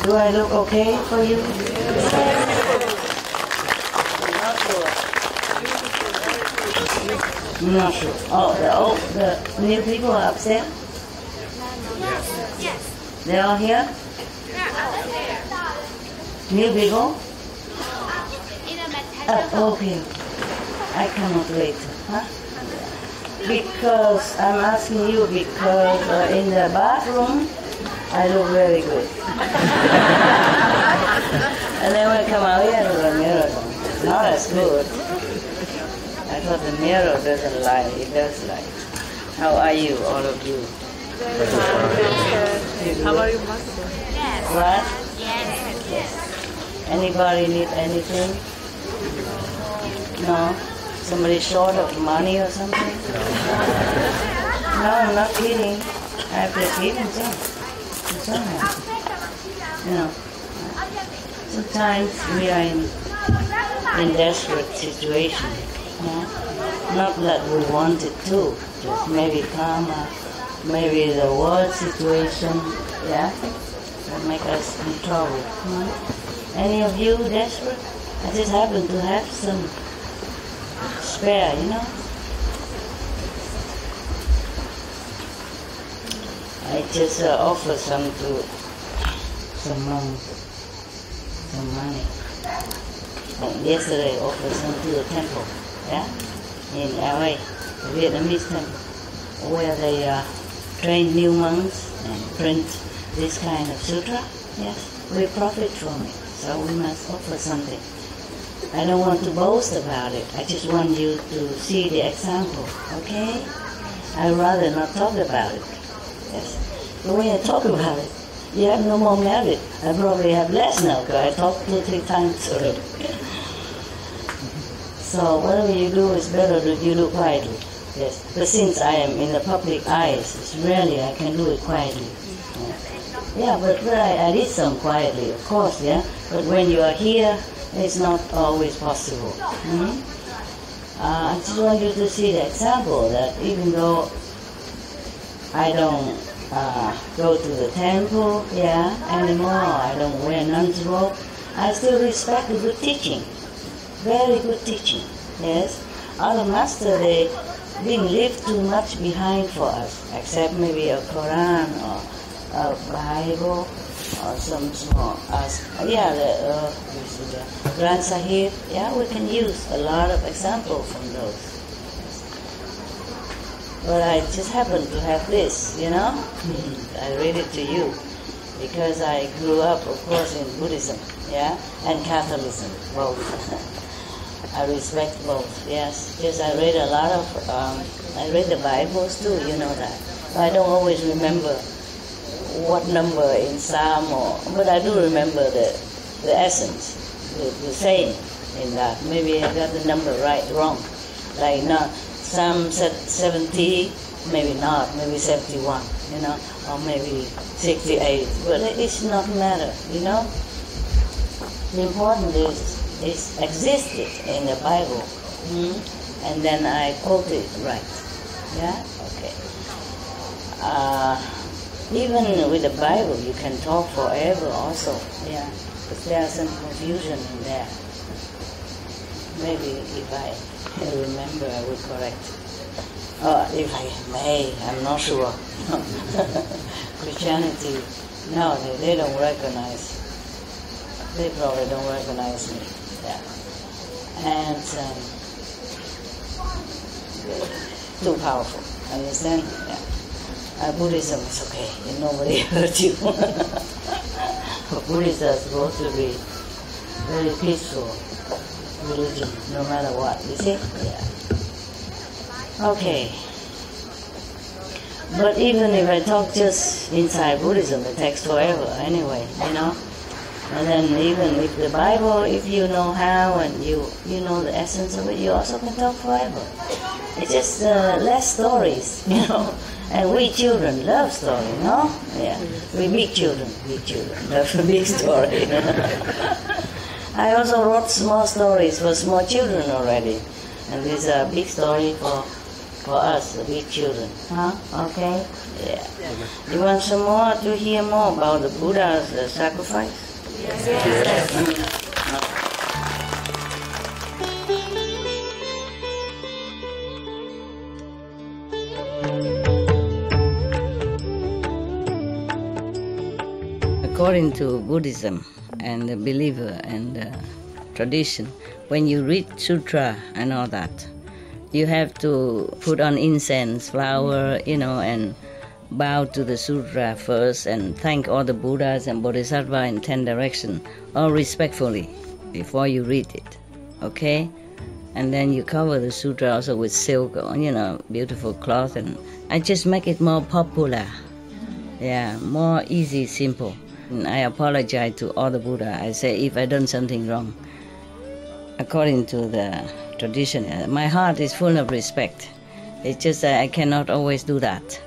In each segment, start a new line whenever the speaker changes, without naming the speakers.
Do I look okay for you? Not sure. Oh, the new people are upstairs?
Yes.
They're all here? New people? Okay. I cannot wait. Huh? Because I'm asking you because in the bathroom I look very good. And then when I come out here, the mirror not as good. I thought the mirror doesn't lie, it does lie. How are you, all of you?
How about you, Master?
What?
Yes.
Anybody need anything? No? Somebody short of money or something? No, I'm not kidding. I have to feed him somehow. You know, sometimes we are in desperate situation. Yeah? Not that we want it to, just maybe karma, maybe the world situation, yeah, that make us in trouble. Any of you desperate? I just happen to have some spare, you know. I just offer some to some monks, some money. And yesterday I offered some to the temple, yeah, in LA, the Vietnamese temple, where they train new monks and print this kind of sutra. Yes, we profit from it, so we must offer something. I don't want to boast about it. I just want you to see the example, okay? I'd rather not talk about it. Yes. But when I talk about it, you have no more merit. I probably have less now because I talked 2-3 times already. So whatever you do is better that you do quietly. Yes. But since I am in the public eyes, it's rarely I can do it quietly. Yeah, but I did some quietly, of course, yeah. But when you are here, it's not always possible. I just want you to see the example that even though I don't go to the temple, yeah, anymore, I don't wear nun's robe, I still respect the good teaching. Very good teaching, yes. Other masters, they didn't leave too much behind for us, except maybe a Quran or a Bible or some small, the Granth Sahib, yeah, we can use a lot of examples from those. But I just happen to have this, you know. I read it to you because I grew up, of course, in Buddhism, yeah, and Catholicism, both. I respect both, yes. Because I read a lot of, I read the Bibles too, you know that. I don't always remember what number in Psalm, but I do remember the essence, the saying in that. Maybe I got the number right, wrong. Like not Psalm 70, maybe not, maybe 71, you know, or maybe 68. But it's not matter, you know. The important is existed in the Bible, and then I quote it right. Yeah, okay. Even with the Bible, you can talk forever also, yeah, because there's some confusion in there. Maybe if I remember, I will correct. If I may, I'm not sure. Christianity, no, they don't recognize. They probably don't recognize me. Yeah. And too powerful, understand? Yeah. Buddhism is okay, and nobody hurt you. Buddhism is supposed to be very peaceful religion, no matter what, you see? Yeah. Okay. But even if I talk just inside Buddhism, it takes forever anyway, you know? And then even if the Bible, if you know how and you know the essence of it, you also can talk forever. It's just less stories, you know? And we children love story, no? Yeah. We big children love a big story. I also wrote small stories for small children already. And these are big story for for us, the big children. Huh? Okay? Yeah. You want some more to hear more about the Buddha's sacrifice? Yes. According to Buddhism and the believer and the tradition, when you read sutra and all that, you have to put on incense, flower, and bow to the sutra first and thank all the Buddhas and Bodhisattvas in 10 directions, all respectfully, before you read it, okay? And then you cover the sutra also with silk, beautiful cloth, and I just make it more popular, more easy, simple. And I apologize to all the Buddha. I say if I done something wrong, according to the tradition, my heart is full of respect. It's just that I cannot always do that.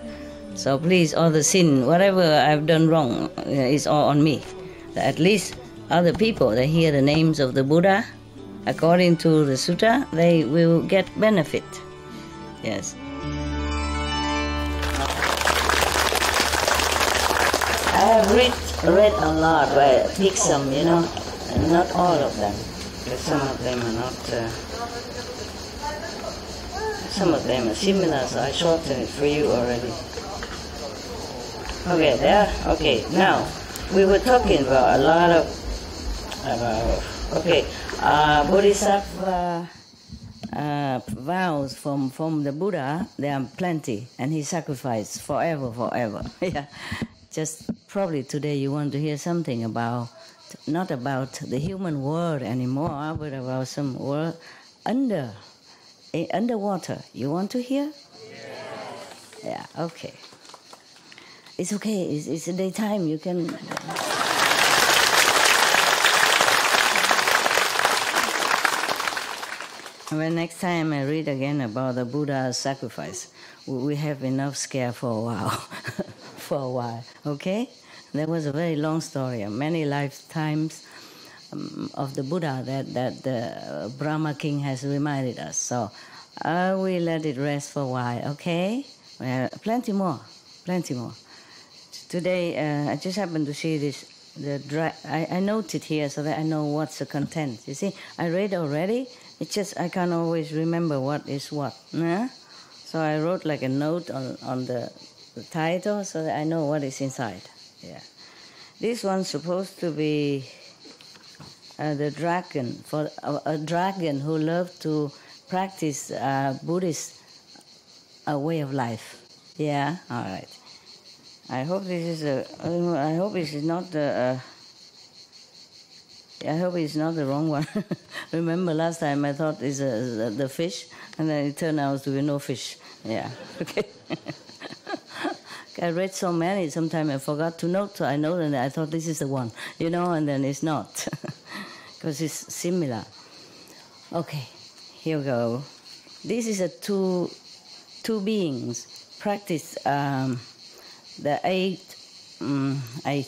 So please, all the sin, whatever I've done wrong, is all on me. At least other people, they hear the names of the Buddha, according to the sutta, they will get benefit. Yes. I have read a lot, but I pick some, and not all of them. But some of them are not. Some of them are similar, so I shortened it for you already. Okay, there. Okay, now we were talking about a lot of Bodhisattva vows from the Buddha. There are plenty, and he sacrificed forever. Yeah. Just probably today you want to hear something about, not about the human world anymore, but about some world underwater. You want to hear? Yeah, okay. It's okay, it's daytime, you can... When next time I read again about the Buddha's sacrifice, we have enough scare for a while. Okay? There was a very long story, many lifetimes of the Buddha that the Brahma King has reminded us. So we let it rest for a while, okay? Plenty more. Today, I just happened to see this. I noted here so that I know what's the content. You see, I read already. It's just I can't always remember what is what. Nah? So I wrote like a note on the title so that I know what is inside. Yeah, this one's supposed to be the dragon, for a dragon who loved to practice Buddhist way of life. Yeah, all right. I hope this is I hope this is not the. I hope it's not the wrong one. Remember last time I thought it's the fish, and then it turned out to be no fish. Yeah, okay. I read so many, sometimes I forgot to note, so I know and I thought this is the one, and then it's not, because it's similar. Okay, here we go. This is a two beings practice the eight, I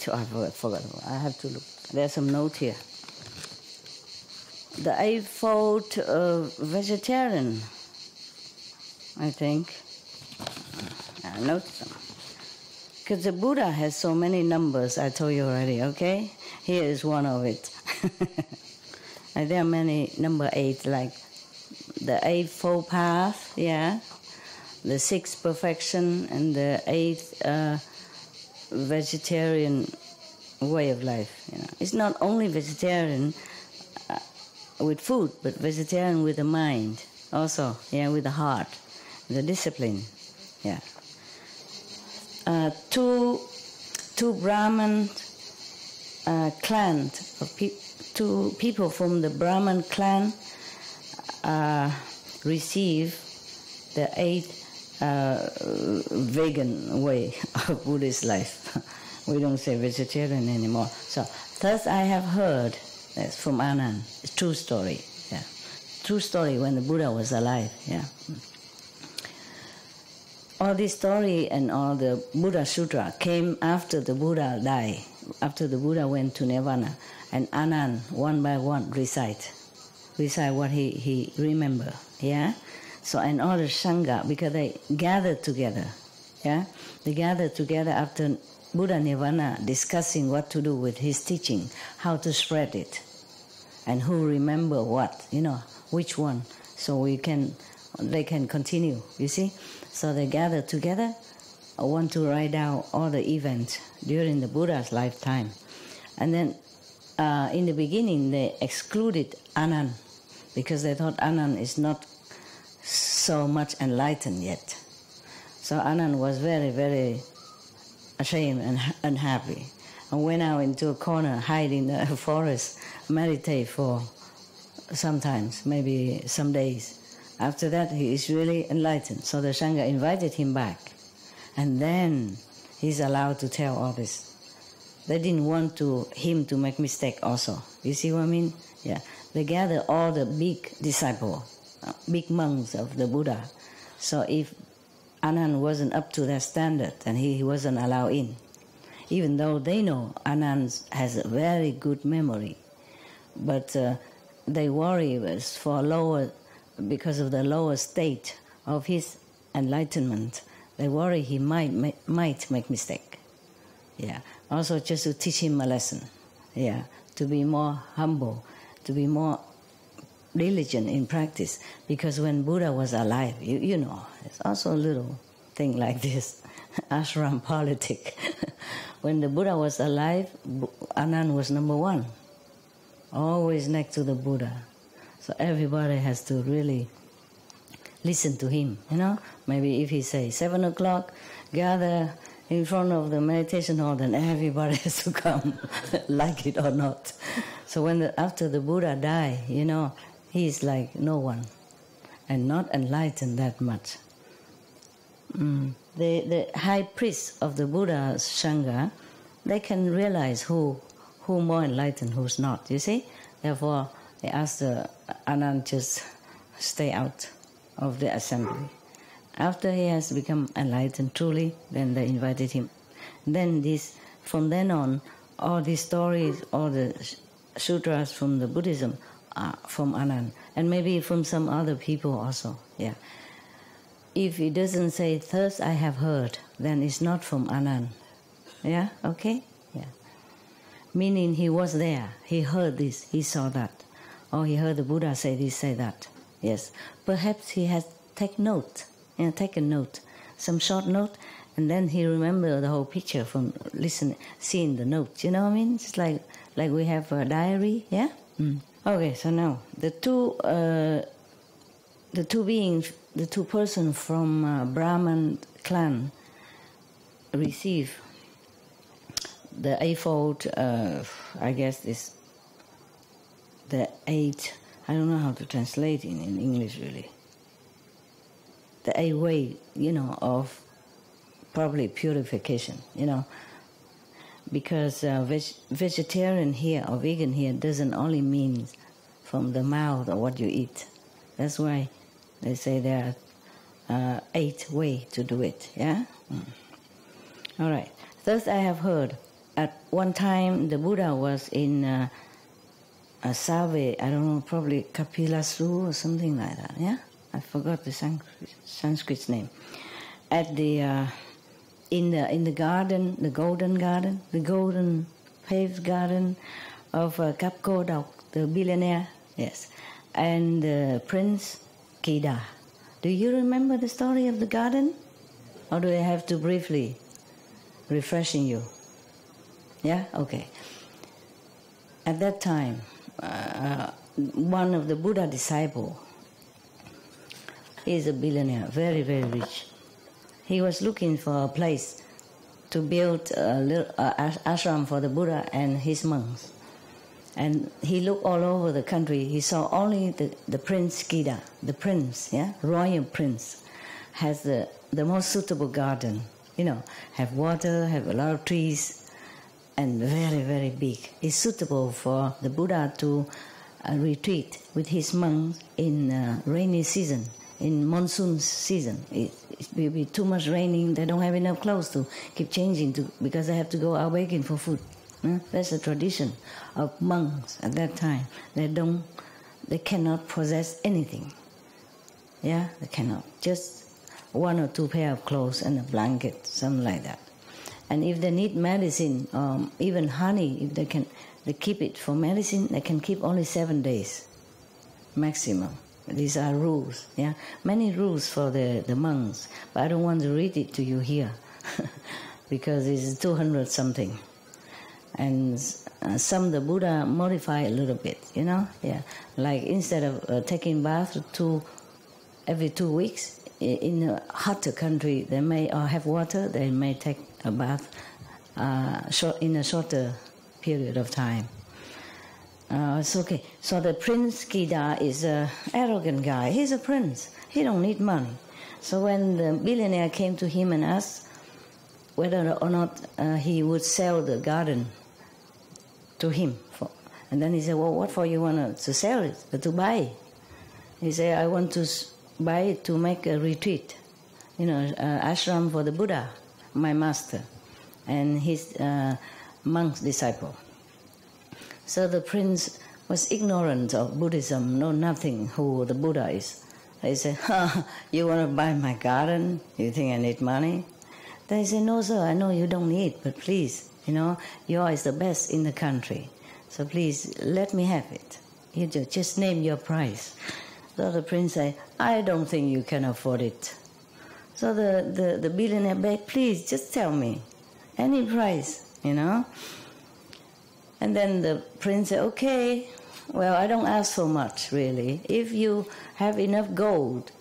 forgot, I have to look. There's some note here. The eightfold vegetarian, I think. I note them. Because the Buddha has so many numbers, I told you already, okay? Here is one of it. And there are many, number 8, like the eightfold path, yeah? The sixth perfection and the eighth vegetarian way of life. It's not only vegetarian with food, but vegetarian with the mind also, with the heart, the discipline, yeah. Two Brahman clans of two people from the Brahman clan receive the eighth vegan way of Buddhist life. We don't say vegetarian anymore. So, thus I have heard, that's from Anand, it's true story, yeah. True story when the Buddha was alive, yeah. All this story and all the Buddha Sutra came after the Buddha died, after the Buddha went to Nirvana, and Anand, one by one, recite what he remember, yeah. So and all the Sangha, because they gathered together, yeah? They gathered together after Buddha Nirvana, discussing what to do with his teaching, how to spread it, and who remember what, which one, so they can continue, you see? So they gathered together, want to write down all the events during the Buddha's lifetime. And then in the beginning they excluded Anand, because they thought Anand is not so much enlightened yet. So Anand was very, very ashamed and unhappy, and went out into a corner, hide in the forest, meditate for sometimes, maybe some days. After that, he is really enlightened. So the Sangha invited him back, and then he's allowed to tell all this. They didn't want him to make mistake also. You see what I mean? Yeah. They gathered all the big disciples, big monks of the Buddha. So if Anand wasn't up to that standard, then he wasn't allowed in. Even though they know Anand has a very good memory. But they worry because of the lower state of his enlightenment. They worry he might make mistake. Yeah. Also just to teach him a lesson. Yeah. To be more humble, to be more diligent in practice. Because when Buddha was alive, you know, it's also a little thing like this, ashram politic. When the Buddha was alive, Anand was number one. Always next to the Buddha. So everybody has to really listen to him, Maybe if he say 7 o'clock, gather in front of the meditation hall, then everybody has to come, like it or not. So after the Buddha died, he is like no one, and not enlightened that much. The high priest of the Buddha's Sangha, they can realize who more enlightened, who's not, you see? Therefore, they asked Anand just stay out of the assembly. After he has become enlightened truly, then they invited him. Then from then on, all these stories, all the sutras from the Buddhism are from Anand, and maybe from some other people also. Yeah. If he doesn't say, "Thus I have heard," then it's not from Anand. Yeah. Okay. Yeah. Meaning he was there, he heard this, he saw that, or he heard the Buddha say this, say that. Yes. Perhaps he has taken note, some short note, and then he remembered the whole picture from seeing the notes. You know what I mean? It's like we have a diary, yeah? Okay, so now the two persons from Brahman clan receive the eightfold, I guess is the eight, I don't know how to translate in English really. The 8 way, of probably purification, because vegetarian here or vegan here doesn't only mean from the mouth or what you eat. That's why they say there are 8 ways to do it, yeah? All right. Thus I have heard, at one time the Buddha was in Save, I don't know, probably Kapilasu or something like that, yeah? I forgot the Sanskrit name. At the in the garden, the golden paved garden of Kapkodok, the billionaire, yes, and Prince Kida. Do you remember the story of the garden, or do I have to briefly refreshing you? Yeah, okay. At that time, one of the Buddha disciples. He is a billionaire, very, very rich. He was looking for a place to build a little ashram for the Buddha and his monks. And he looked all over the country. He saw only the Prince Kida, the prince, royal prince, has the most suitable garden. Have water, have a lot of trees, and very, very big. It's suitable for the Buddha to retreat with his monks in rainy season. In monsoon season, it will be too much raining. They don't have enough clothes to keep changing because they have to go out begging for food. That's the tradition of monks at that time. They cannot possess anything. Yeah, they cannot. Just 1 or 2 pair of clothes and a blanket, something like that. And if they need medicine, even honey, if they keep it for medicine, they can keep only 7 days maximum. These are rules. Yeah, many rules for the monks, but I don't want to read it to you here because it's 200 something. And some the Buddha modify a little bit, Yeah, like instead of taking bath every 2 weeks, in a hotter country they may have water. They may take a bath in a shorter period of time. It's okay. So the Prince Kida is an arrogant guy. He's a prince. He don't need money. So when the billionaire came to him and asked whether or not he would sell the garden to him, and then he said, "Well, what for you want to sell it? To buy?" He said, "I want to buy it to make a retreat, ashram for the Buddha, my master, and his monk's disciple." So the prince was ignorant of Buddhism, know nothing who the Buddha is. He said, "You want to buy my garden? You think I need money?" They said, "No, sir, I know you don't need, but please, yours is the best in the country. So please, let me have it. You just name your price." So the prince said, "I don't think you can afford it." So the billionaire begged, "Please, just tell me, any price, And then the prince said, "Okay, well, I don't ask for much, really. If you have enough gold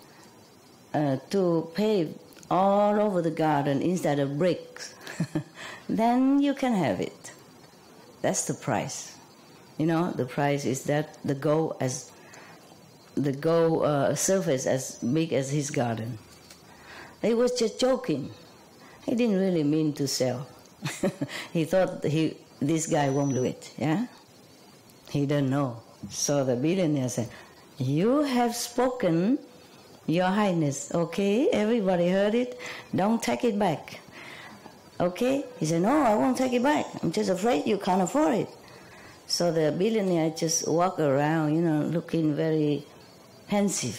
to pave all over the garden instead of bricks, then you can have it. That's the price. The price is that the gold surface as big as his garden." He was just joking. He didn't really mean to sell. He thought this guy won't do it, yeah? He don't know. So the billionaire said, "You have spoken, Your Highness, okay? Everybody heard it. Don't take it back. Okay?" He said, "No, I won't take it back. I'm just afraid you can't afford it." So the billionaire just walked around, looking very pensive.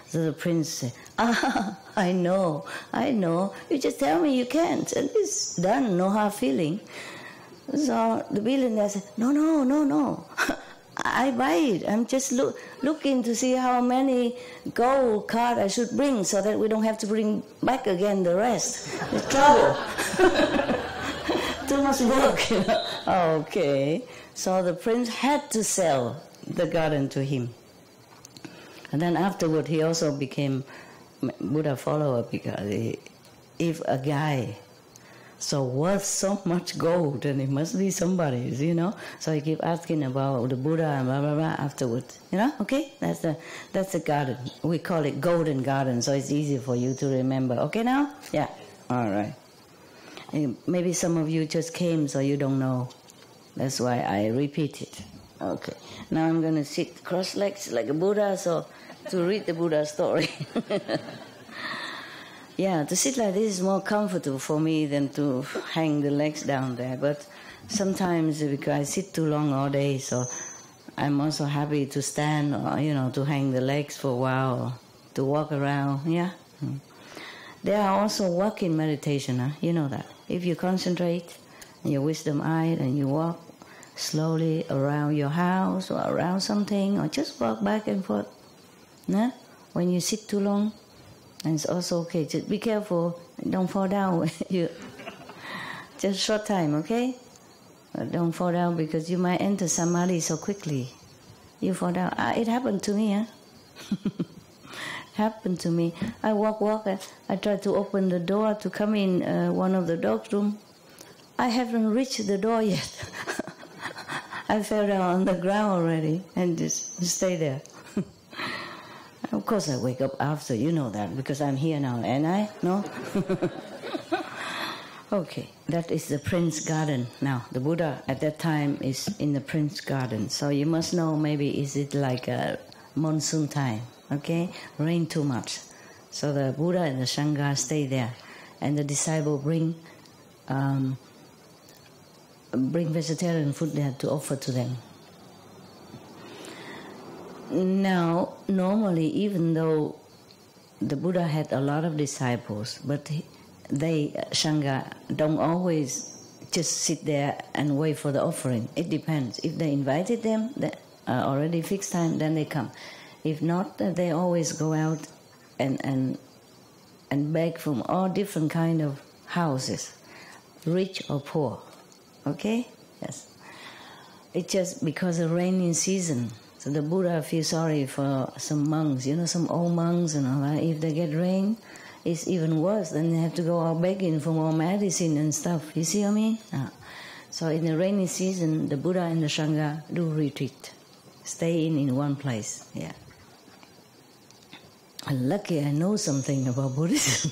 So the prince said, I know. You just tell me you can't. And it's done, no hard feeling." So the billionaire said, No. I buy it. I'm just looking to see how many gold cards I should bring so that we don't have to bring back again the rest. It's trouble. Too much work. Okay. So the prince had to sell the garden to him. And then afterward he also became Buddha follower because if a guy so worth so much gold, then it must be somebody's, So he keep asking about the Buddha and blah blah blah afterwards, Okay, that's the garden. We call it Golden Garden, so it's easy for you to remember. Okay now? Yeah. All right. And maybe some of you just came, so you don't know. That's why I repeat it. Okay. Now I'm going to sit cross legs like a Buddha, so to read the Buddha story. Yeah, to sit like this is more comfortable for me than to hang the legs down there. But sometimes because I sit too long all day, so I'm also happy to stand or, to hang the legs for a while, or to walk around, yeah. There are also walking meditation, you know that. If you concentrate in your wisdom eye and you walk slowly around your house or around something, or just walk back and forth, yeah? When you sit too long, and it's also okay. Just be careful. Don't fall down. Just short time, okay? But don't fall down because you might enter samadhi so quickly. You fall down. It happened to me, huh? Happened to me. I walk. I tried to open the door to come in one of the dog's room. I haven't reached the door yet. I fell down on the ground already and just stay there. Of course I wake up after, you know that, because I'm here now, and I? No? Okay, that is the Prince Garden. Now, the Buddha at that time is in the Prince Garden. So you must know, maybe is it like a monsoon time, okay? Rain too much. So the Buddha and the Sangha stay there. And the disciple bring vegetarian food there to offer to them. Now, normally, even though the Buddha had a lot of disciples, but Sangha don't always just sit there and wait for the offering. It depends. If they invited them, they already fixed time, then they come. If not, they always go out and beg from all different kind of houses, rich or poor. Okay? Yes. It's just because of rainy season. So the Buddha feels sorry for some monks, some old monks and all that. If they get rain, it's even worse. Then they have to go out begging for more medicine and stuff. You see what I mean? So in the rainy season, the Buddha and the Sangha do retreat. Stay in one place. Yeah. I'm lucky I know something about Buddhism.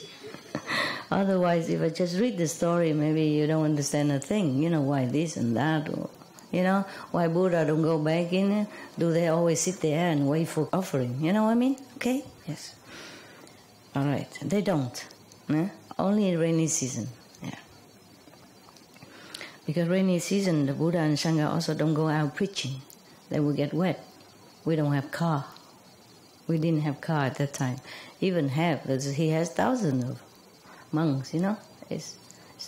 Otherwise, if I just read the story, maybe you don't understand a thing. Why this and that. Or, why Buddha don't go back in? Do they always sit there and wait for offering? You know what I mean? Okay? Yes. All right. They don't. Only in rainy season. Yeah. Because rainy season, the Buddha and Sangha also don't go out preaching. They will get wet. We don't have car. We didn't have car at that time. Even have, because he has thousands of monks, It's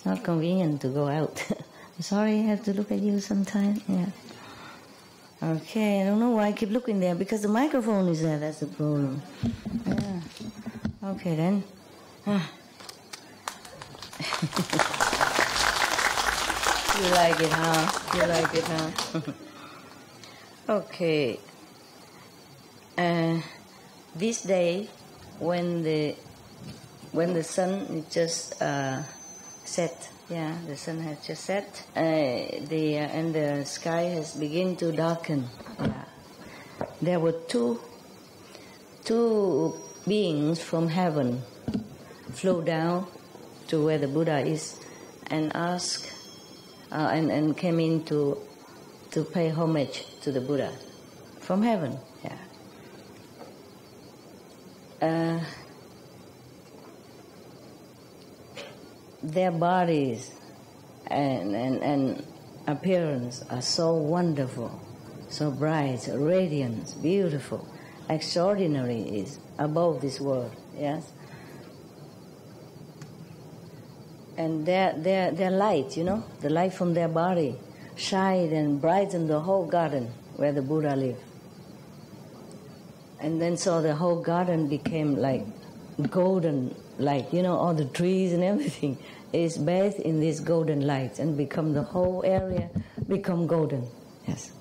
not convenient to go out. Sorry, I have to look at you sometime. Yeah. Okay, I don't know why I keep looking there, because the microphone is there, that's the problem. Yeah. Okay then. You like it, huh? Okay. This day, when the sun is just set, the sun has just set, and the sky has begun to darken. There were two beings from heaven flew down to where the Buddha is and asked and came in to pay homage to the Buddha from heaven. Their bodies and appearance are so wonderful, so bright, radiant, beautiful, extraordinary, is above this world. Yes. And their light, the light from their body, shine and brighten the whole garden where the Buddha lived. And then so the whole garden became like golden light, all the trees and everything is bathed in this golden light and become the whole area become golden. Yes.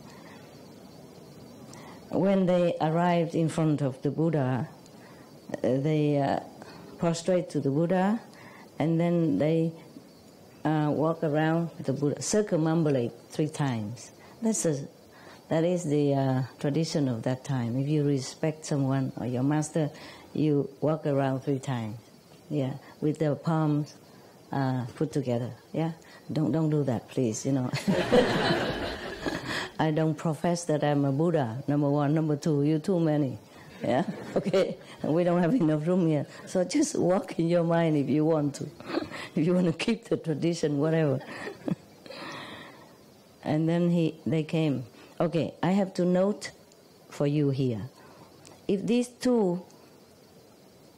When they arrived in front of the Buddha, they prostrate to the Buddha, and then they walk around the Buddha, circumambulate 3 times. That is the tradition of that time. If you respect someone or your master, you walk around 3 times. Yeah, with the palms put together. Yeah, don't do that, please. I don't profess that I'm a Buddha. Number 1, number 2, you too many. Yeah, okay. We don't have enough room here, so just walk in your mind if you want to. If you want to keep the tradition, whatever. And then they came. Okay, I have to note for you here. If these two,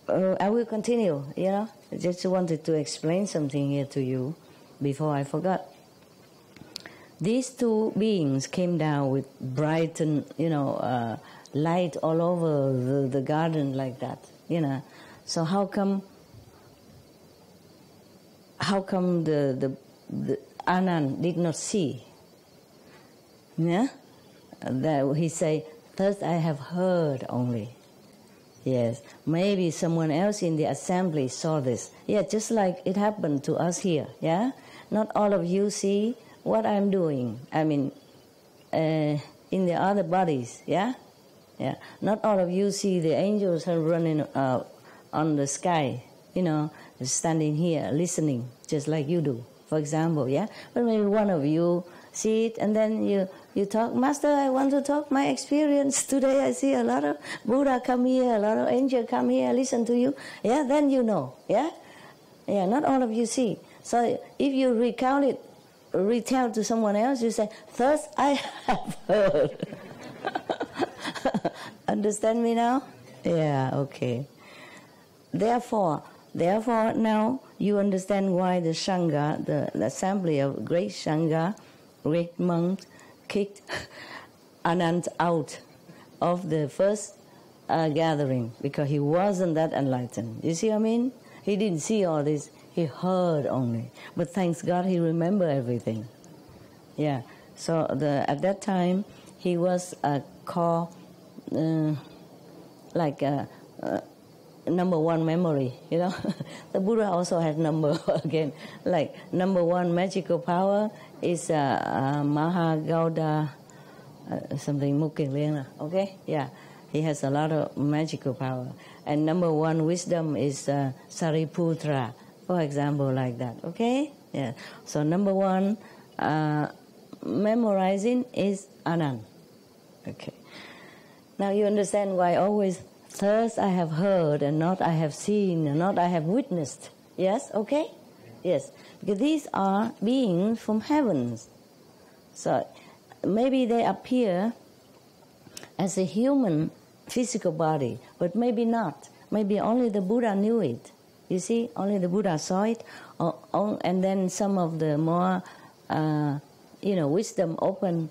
I will continue, I just wanted to explain something here to you before I forgot. These 2 beings came down with bright and, light all over the garden like that, So how come the Anand did not see? Yeah? That he say, first I have heard only. Yes, maybe someone else in the assembly saw this. Yeah, just like it happened to us here, yeah? Not all of you see what I'm doing. I mean, in the other bodies, yeah? Yeah. Not all of you see the angels are running on the sky, standing here, listening, just like you do, for example, yeah? But maybe one of you see it, and then you talk, Master, I want to talk my experience. Today I see a lot of Buddha come here, a lot of angels come here, listen to you. Yeah, then you know, yeah? Yeah, not all of you see. So if you retell to someone else, you say, first I have heard. Understand me now? Yeah, okay. Therefore, now you understand why the Sangha, the assembly of great Sangha, great monks, kicked Anand out of the first gathering, because he wasn't that enlightened. You see what I mean? He didn't see all this, he heard only. But thanks God he remembered everything. Yeah. So at that time he was called like number one memory, you know. The Buddha also had number again. Like number one magical power is Mahagauda something Mukilena, okay? Yeah. He has a lot of magical power. And number one wisdom is Sariputra, for example, like that, okay? Yeah. So number one memorizing is Anand. Okay. Now you understand why always first I have heard and not I have seen and not I have witnessed. Yes? Okay? Yes. Because these are beings from heavens. So maybe they appear as a human physical body, but maybe not. Maybe only the Buddha knew it. You see? Only the Buddha saw it. And then some of the more, wisdom open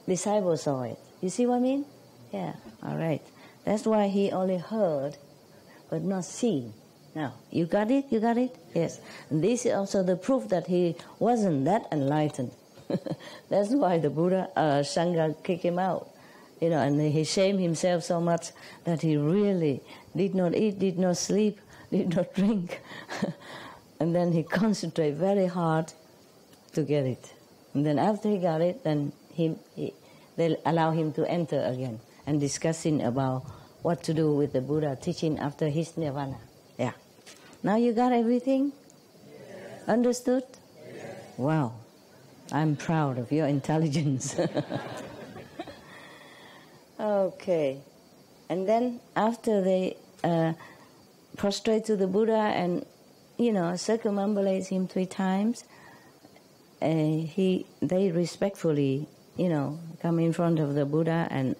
disciples saw it. You see what I mean? Yeah, all right. That's why he only heard, but not seen. Now, you got it? You got it? Yes. And this is also the proof that he wasn't that enlightened. That's why the Buddha, Sangha kicked him out. And he shamed himself so much that he really did not eat, did not sleep, did not drink. And then he concentrated very hard to get it. And then after he got it, then they allow him to enter again and discussing about what to do with the Buddha teaching after his nirvana. Yeah. Now you got everything? Yes. Understood? Yes. Wow. I'm proud of your intelligence. Okay. And then after they prostrate to the Buddha and, circumambulate him 3 times, they respectfully, come in front of the Buddha and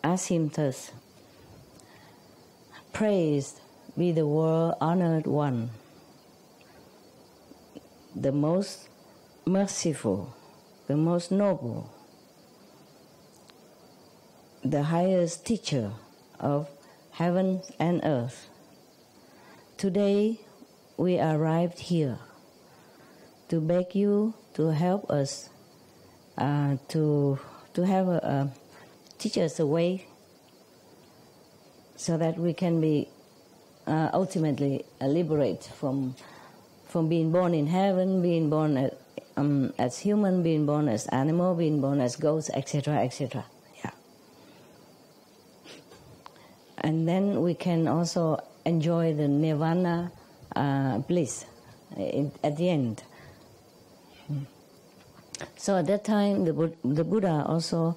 ask him thus: praised be the world honored one, the most merciful, the most noble, the highest teacher of heaven and earth. Today we arrived here to beg you to help us to have teach us a way so that we can be ultimately liberate from being born in heaven, being born as human, being born as animal, being born as ghost, etc., etc. Yeah. And then we can also enjoy the nirvana bliss at the end. So at that time, the Buddha also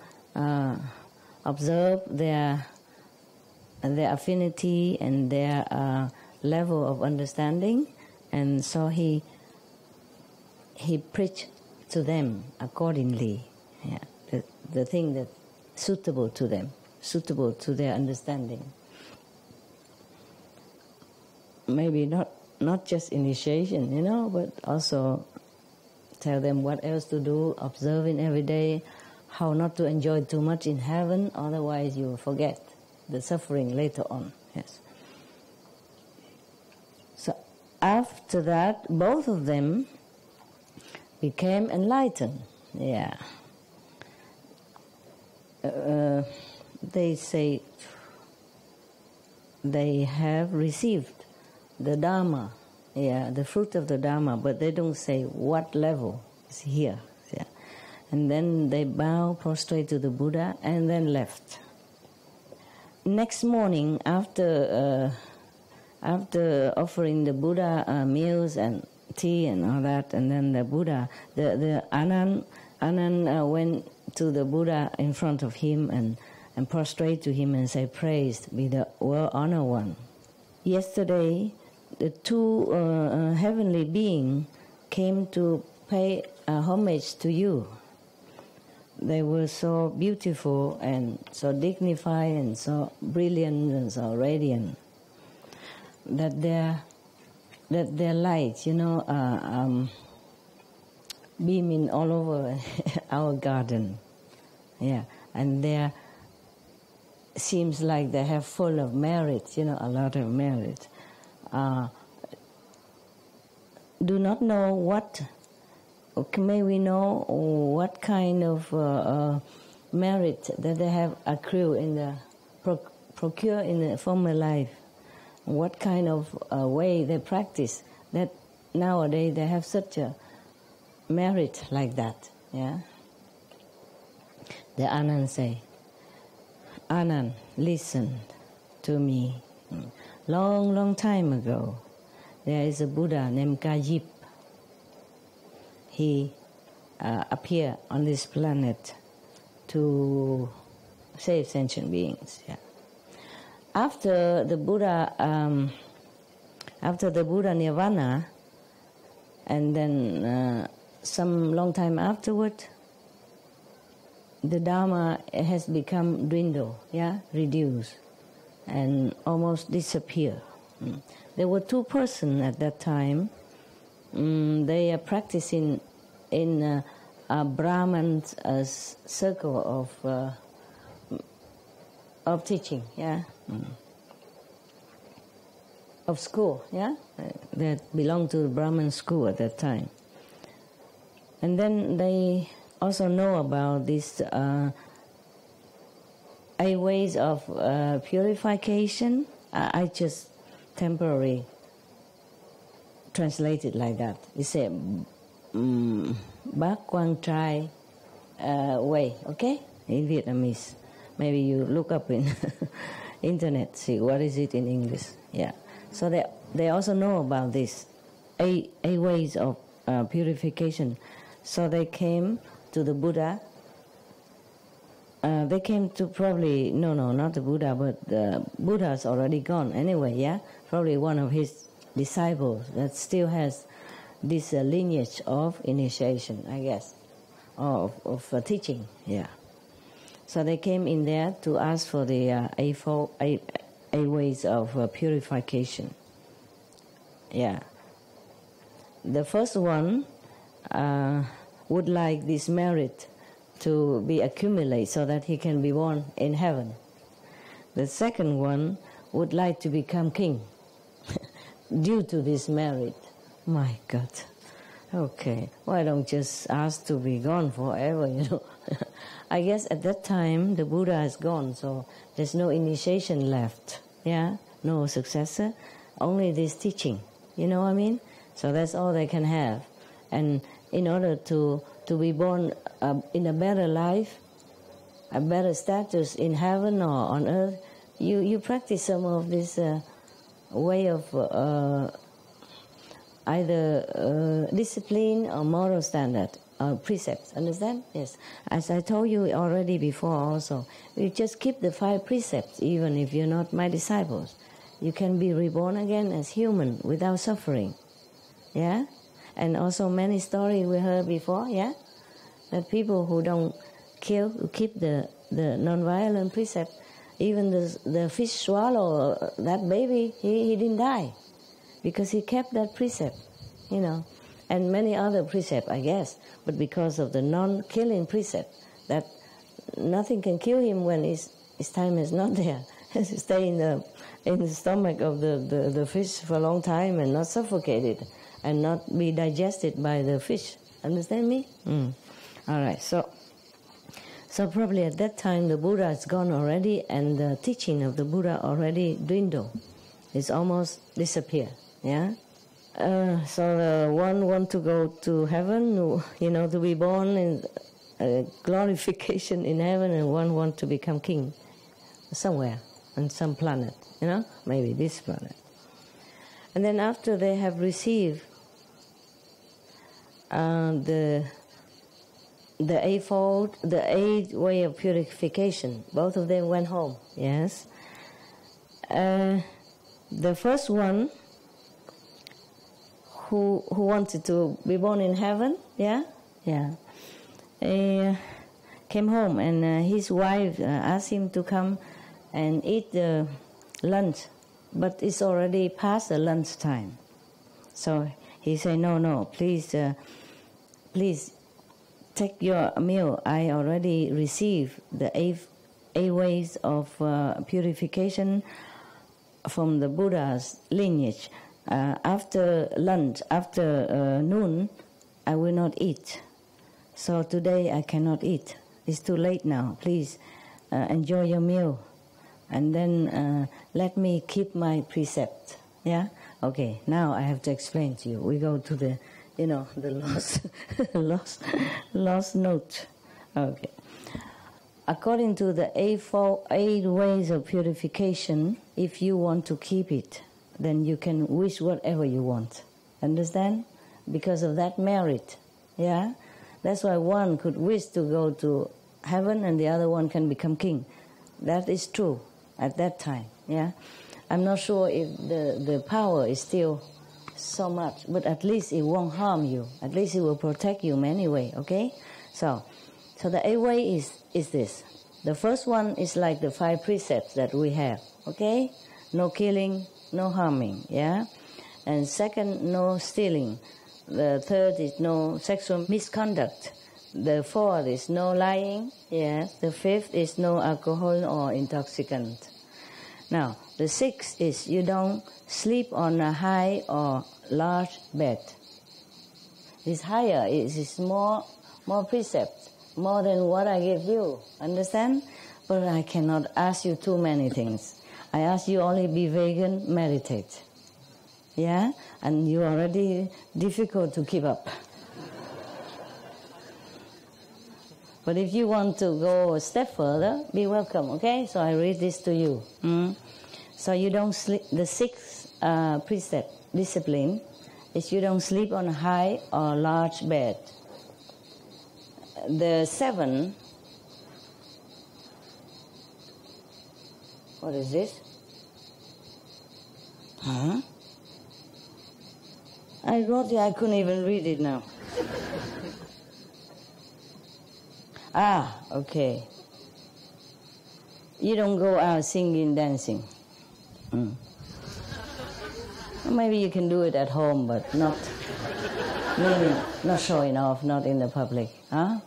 observed their affinity and their level of understanding, and so he preached to them accordingly. Yeah, the thing that's suitable to them, suitable to their understanding. Maybe not just initiation, but also tell them what else to do, observing every day, how not to enjoy too much in heaven, otherwise you will forget the suffering later on. Yes. So after that, both of them became enlightened. Yeah. They say they have received the Dharma, the fruit of the Dharma, but they don't say what level is here. Yeah. And then they bow, prostrate to the Buddha, and then left. Next morning, after offering the Buddha meals and tea and all that, and then the Buddha, the Anand went to the Buddha in front of him and prostrate to him and say, "Praised be the world honored one. Yesterday, the 2 heavenly beings came to pay homage to you. they were so beautiful and so dignified and so brilliant and so radiant that their light, beaming all over our garden. Yeah, and there seems like they have full of merit, a lot of merit. Do not know what, may we know what kind of merit that they have accrued in the, procure in the former life, what kind of way they practice, that nowadays they have such a merit like that, yeah. The Anand say, Anand, listen to me. Long, long time ago, there is a Buddha named Kajip. He appeared on this planet to save sentient beings. Yeah. After the Buddha Nirvana, and then some long time afterward, the Dharma has become dwindled, reduced, and almost disappear. There were two persons at that time. They are practicing in a Brahman circle of teaching, of school, that belonged to the Brahman school at that time. And then they also know about these 8 ways of purification. I just temporarily translate it like that. It said Bác Quang Trai way, okay? In Vietnamese. Maybe you look up in internet, see what is it in English. Yeah. So they also know about this 8 ways of purification. So they came to the Buddha. They came to probably, no, not the Buddha, but the Buddha's already gone anyway, probably one of his disciples that still has this lineage of initiation, I guess, of teaching, So they came in there to ask for the 8 ways of purification. The first one would like this merit to be accumulated so that he can be born in heaven. The second one would like to become king due to this merit. My God. Okay, why don't just ask to be gone forever, I guess at that time the Buddha is gone, so there's no initiation left, no successor, only this teaching, you know what I mean? So that's all they can have. And in order to be born in a better life, a better status in heaven or on earth, you practice some of this way of either discipline or moral standard or precepts. Understand? Yes. As I told you already before also, you just keep the 5 precepts even if you're not my disciples. You can be reborn again as human without suffering. And also many stories we heard before, that people who don't kill, who keep the non-violent precept, even the fish swallow that baby, he didn't die because he kept that precept, and many other precepts, I guess, but because of the non-killing precept, that nothing can kill him when his time is not there. Stay in the stomach of the fish for a long time and not suffocated and not be digested by the fish. Understand me? All right. So probably at that time the Buddha is gone already, and the teaching of the Buddha already dwindled. It's almost disappeared. So the one want to go to heaven, to be born in glorification in heaven, and one want to become king somewhere on some planet, maybe this planet. And then after they have received the 8 way of purification, both of them went home. Yes. The first one, who wanted to be born in heaven, came home, and his wife asked him to come and eat the lunch, but it's already past the lunch time. So he said, no, please take your meal. I already received the eight ways of purification from the Buddha's lineage. After lunch, after noon, I will not eat. So today I cannot eat. It's too late now. Please enjoy your meal, and then let me keep my precept. Yeah. Okay. Now I have to explain to you. We go to the, the lost note. Okay. According to the eight ways of purification, if you want to keep it, then you can wish whatever you want. Understand? Because of that merit. Yeah? That's why one could wish to go to heaven and the other one can become king. That is true at that time. Yeah? I'm not sure if the power is still so much, but at least it won't harm you. At least it will protect you anyway, okay? So the eight way is this. The first one is like the 5 precepts that we have, okay? No killing, no harming, yeah? And second, no stealing. The third is no sexual misconduct. The fourth is no lying, yes. The fifth is no alcohol or intoxicant. Now, the sixth is you don't sleep on a high or large bed. It's higher, it's more precepts, more than what I give you, understand? But I cannot ask you too many things. I ask you only be vegan, meditate. Yeah? And you already difficult to keep up. But if you want to go a step further, be welcome, okay? So I read this to you. So you don't sleep. The sixth precept, discipline, is you don't sleep on a high or large bed. The 7, what is this? Huh? I wrote it, I couldn't even read it now. Okay. You don't go out singing, dancing. Maybe you can do it at home, but not showing off, not in the public.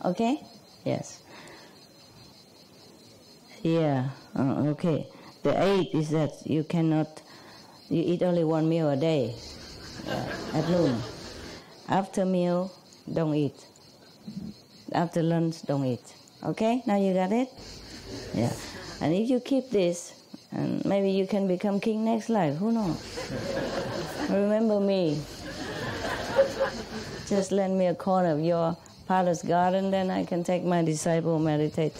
Okay? Yes. Yeah, okay. The 8 is that you eat only 1 meal a day at noon. After meal, don't eat. After lunch, don't eat. Okay? Now you got it? Yeah. And if you keep this, and maybe you can become king next life. Who knows? Remember me. Just lend me a corner of your palace garden, then I can take my disciple meditate.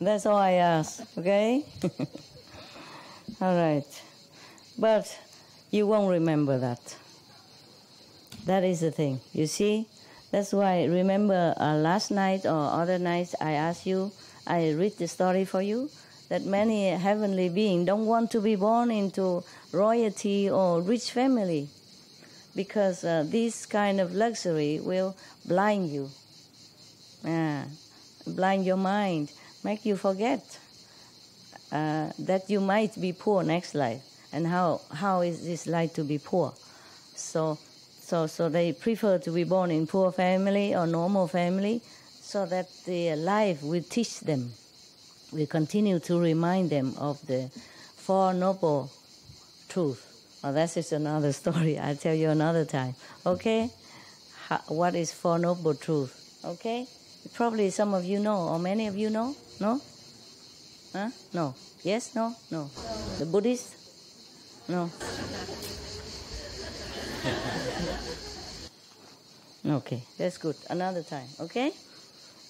That's all I ask, okay? All right. But you won't remember that. That is the thing. You see? That's why, remember last night or other nights I asked you, I read the story for you, that many heavenly beings don't want to be born into royalty or rich family because this kind of luxury will blind you, blind your mind, make you forget that you might be poor next life, and how is this life to be poor. So they prefer to be born in poor family or normal family, so that the life will teach them, will continue to remind them of the Four Noble Truths. Oh, that is another story. I'll tell you another time. Okay? What is Four Noble Truths? Okay? Probably some of you know, or many of you know. No? Huh? No. Yes? No? No. The Buddhist? No. Okay, that's good. Another time, okay?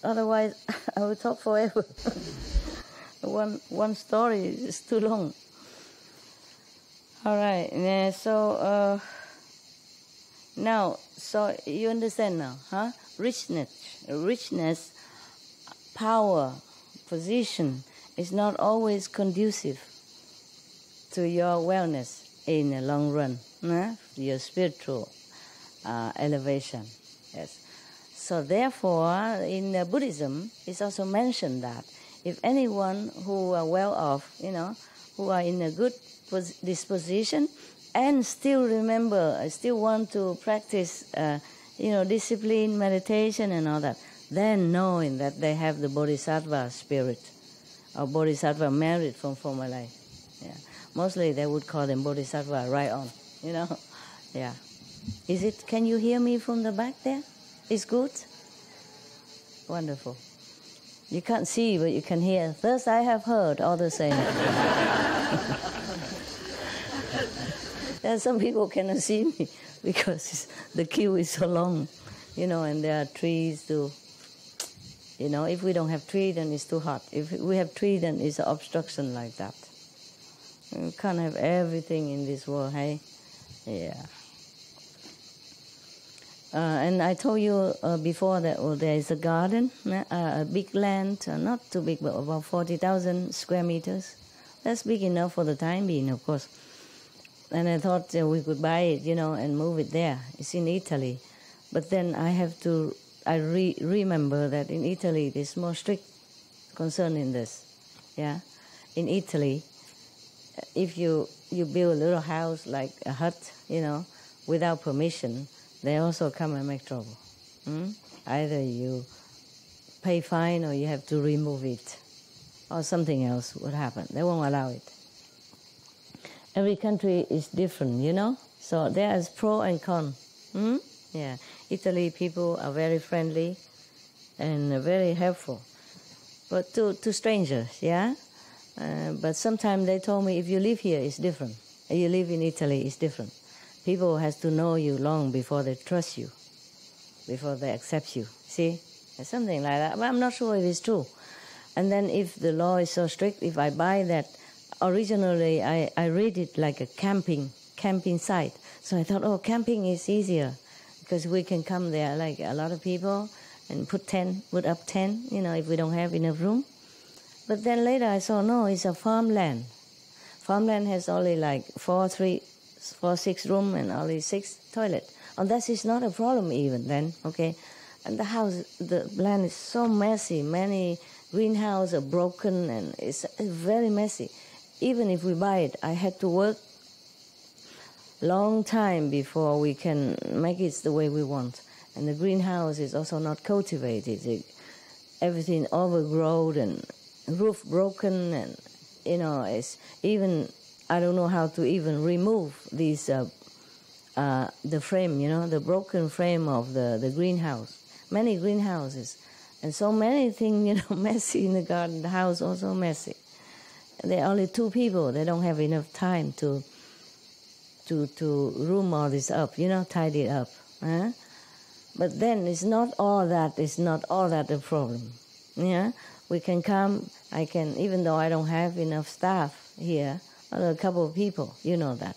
Otherwise, I will talk forever. One story is too long. All right. So now, so you understand now, huh? Richness, power, position is not always conducive to your wellness in the long run, your spiritual elevation. Yes. So therefore, in Buddhism, it's also mentioned that if anyone who are well off, who are in a good disposition, and still still want to practice, discipline, meditation, and all that, then knowing that they have the Bodhisattva spirit, or Bodhisattva merit from former life. Yeah. Mostly they would call them Bodhisattva right on, Yeah. Can you hear me from the back there? It's good? Wonderful. You can't see, but you can hear. Thus I have heard all the same. There are some people cannot see me because the queue is so long, and there are trees too. If we don't have tree, then it's too hot. If we have tree, then it's an obstruction like that. We can't have everything in this world, hey? Yeah. And I told you before that there is a garden, a big land, not too big, but about 40,000 square meters. That's big enough for the time being, of course. And I thought we could buy it, and move it there. It's in Italy. But then I remember that in Italy there's more strict concern in this. Yeah, in Italy, if you build a little house like a hut, without permission, they also come and make trouble. Either you pay fine or you have to remove it, or something else would happen. They won't allow it. Every country is different, So there is pro and con. Yeah, Italy people are very friendly and very helpful, but to strangers, yeah. But sometimes they told me if you live here, it's different. If you live in Italy, it's different. People has to know you long before they trust you, before they accept you. See, something like that. But I'm not sure if it's true. And then if the law is so strict, if I buy that, originally I read it like a camping site. So I thought, camping is easier because we can come there like a lot of people and put up tent, if we don't have enough room. But then later I saw, no, it's a farmland. Farmland has only like 6 room and only 6 toilet. And that is not a problem even then, okay? And the land is so messy. Many greenhouses are broken and it's very messy. Even if we buy it, I had to work long time before we can make it the way we want. And the greenhouse is also not cultivated. Everything overgrown and roof broken, and it's even, I don't know how to even remove these the frame, the broken frame of the greenhouse. Many greenhouses, and so many things, messy in the garden. The house also messy. There are only 2 people. They don't have enough time to room all this up, tidy it up. But then it's not all that. It's not all that a problem. Yeah, we can come. I can, even though I don't have enough staff here, a couple of people, that.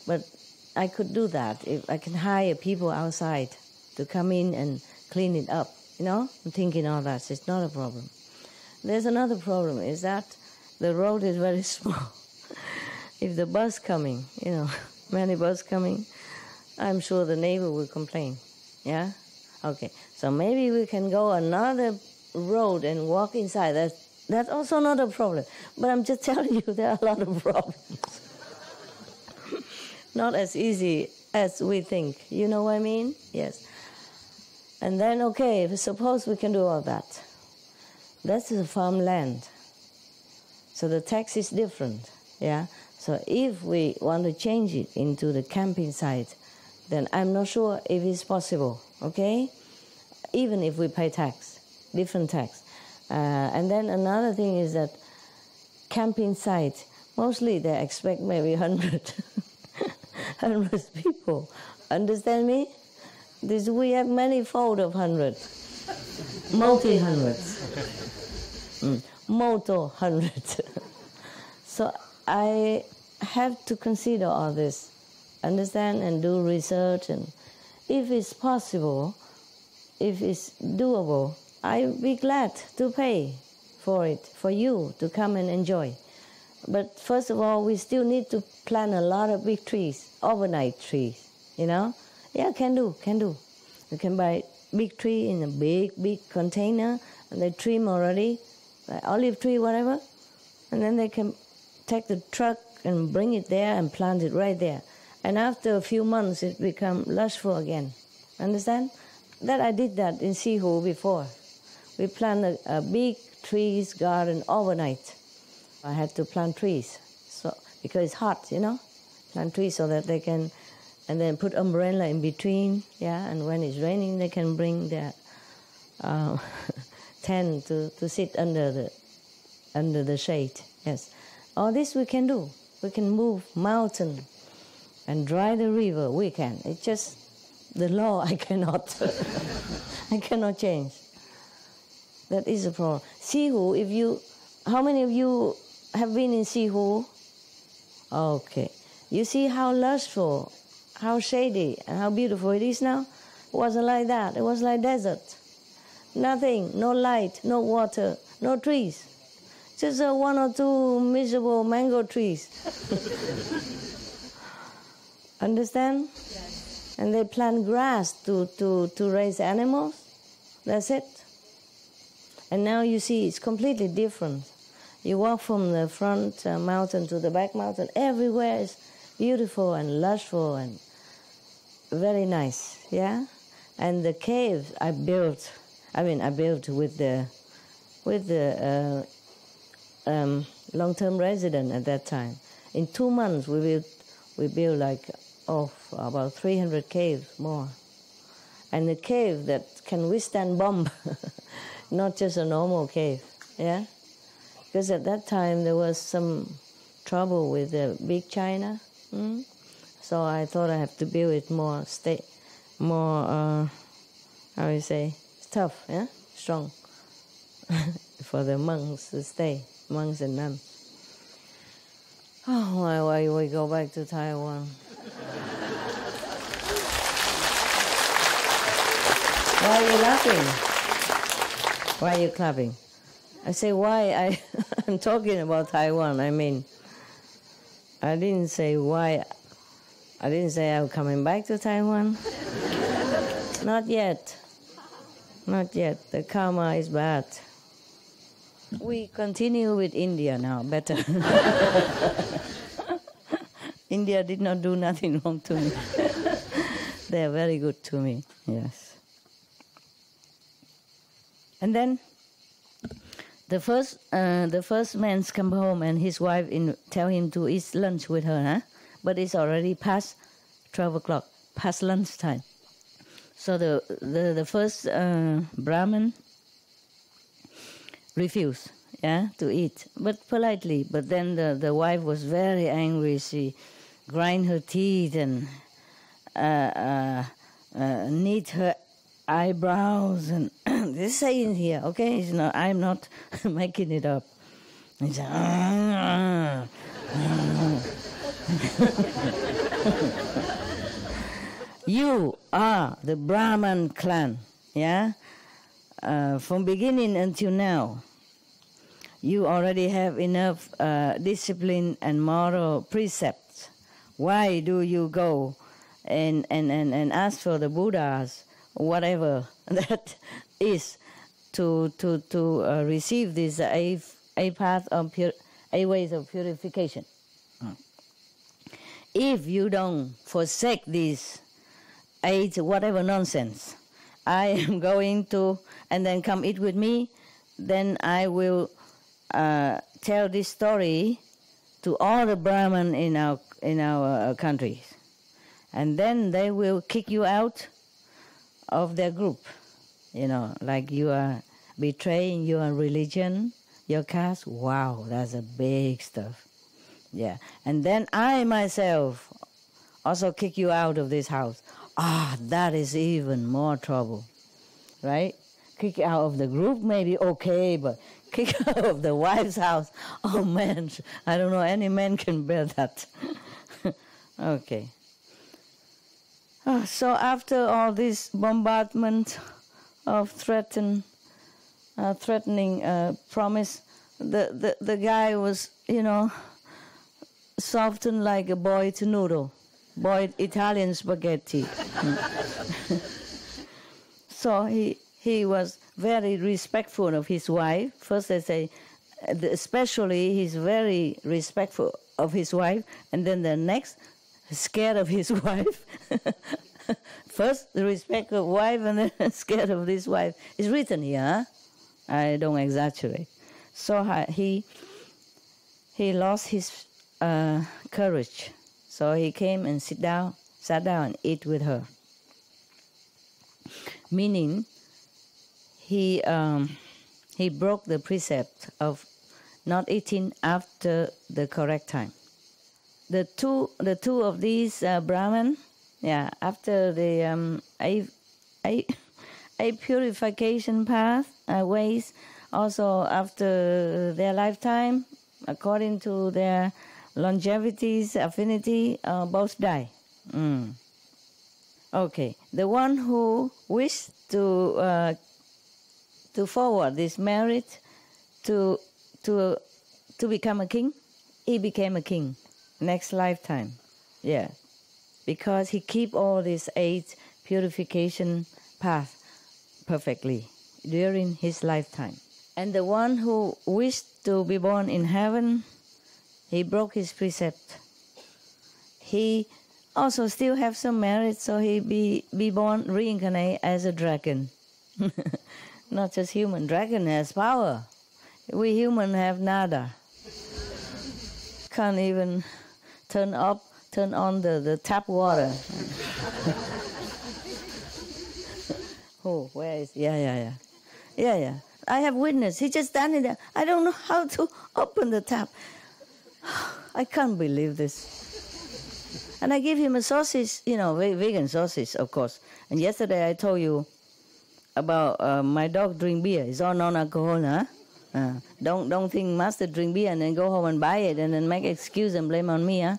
But I could do that if I can hire people outside to come in and clean it up. I'm thinking all that. It's not a problem. There's another problem, is that the road is very small. If the bus coming, many bus coming, I'm sure the neighbor will complain. Yeah? Okay. So maybe we can go another road and walk inside. That's also not a problem. But I'm just telling you there are a lot of problems. Not as easy as we think. You know what I mean? Yes. And then, okay, suppose we can do all that. That's a farmland. So the tax is different, yeah? So if we want to change it into the camping site, then I'm not sure if it's possible, okay? Even if we pay tax, different tax. And then another thing is that camping site, mostly they expect maybe 100 people. Understand me? We have many fold of 100. Multi-hundreds. Multi-hundreds. So I have to consider all this, understand and do research, and if it's possible, if it's doable, I'd be glad to pay for it, for you to come and enjoy. But first of all, we still need to plant a lot of big trees, overnight trees, Yeah, can do. You can buy big tree in a big container, and they trim already, like olive tree, whatever, and then they can take the truck and bring it there and plant it right there. And after a few months, it become lustful again. Understand? That I did that in Sihu before. We planted a big trees garden overnight. I had to plant trees, so because it's hot, plant trees so that they can, and then put umbrella in between, and when it's raining, they can bring their tent to sit under the shade. Yes, all this we can do. We can move mountain and dry the river. We can. It's just the law. I cannot. I cannot change. That is a problem. Sihu. How many of you have been in Sihu? Okay. You see how lustful, how shady, and how beautiful it is now? It wasn't like that. It was like desert. Nothing, no light, no water, no trees. Just one or two miserable mango trees. Understand? Yes. And they plant grass to raise animals. That's it. And now you see it's completely different. You walk from the front mountain to the back mountain. Everywhere is beautiful and lustful and very nice, And the cave I built with the long-term resident at that time. In 2 months we built like about 300 caves more. And the cave that can withstand bomb, not just a normal cave, Because at that time there was some trouble with the big China. So I thought I have to build it more tough, strong, for the monks to stay, monks and nuns. Oh, why we go back to Taiwan? Why are you laughing? Why are you clapping? I say why I'm talking about Taiwan. I mean, I didn't say why. I didn't say I'm coming back to Taiwan. Not yet. Not yet. The karma is bad. We continue with India now, better. India did not do nothing wrong to me. They are very good to me, yes. And then the first man come home and his wife tell him to eat lunch with her, but it's already past 12 o'clock, past lunchtime. So the first Brahmin refused, to eat, but politely. But then the wife was very angry. She grind her teeth and knit her eyebrows, and this is saying here, okay? It's not, I'm not making it up. It's You are the Brahman clan, from beginning until now. You already have enough discipline and moral precepts. Why do you go and ask for the Buddhas, whatever that is, to receive this a path of a ways of purification? If you don't forsake this whatever nonsense, I am going to, and then come eat with me, then I will tell this story to all the Brahmin in our countries, and then they will kick you out of their group. Like you are betraying your religion, your caste. Wow, that's a big stuff. Yeah, and then I myself also kick you out of this house. That is even more trouble, right? Kick out of the group maybe okay, but kick out of the wife's house, oh man, I don't know any man can bear that. Okay. So after all this bombardment of threatening promise, the guy was, softened like a boiled noodle, boiled Italian spaghetti. So he was very respectful of his wife. First they say, especially he's very respectful of his wife, and then the next, scared of his wife. First, the respect of wife, and then scared of this wife. It's written here. Huh? I don't exaggerate. So he lost his courage. So he came and sat down and eat with her. Meaning, he broke the precept of not eating after the correct time. The two of these Brahmin, after the a purification path ways, also after their lifetime, according to their longevity's affinity, both die. Okay, the one who wished to forward this merit to become a king, he became a king next lifetime. Yeah, because he keep all these 8 purification path perfectly during his lifetime. And the one who wished to be born in heaven, he broke his precept. He also still have some merit, so he be born, reincarnate as a dragon. Not just human. Dragon has power. We human have nada. Can't even turn on the tap water. Oh, where is? Yeah. I have witness. He just standing there. I don't know how to open the tap. I can't believe this. And I give him a sausage, vegan sausage, of course. And yesterday I told you about my dog drink beer. It's all non-alcohol, huh? Don't think Master drink beer and then go home and buy it and then make excuse and blame on me, huh?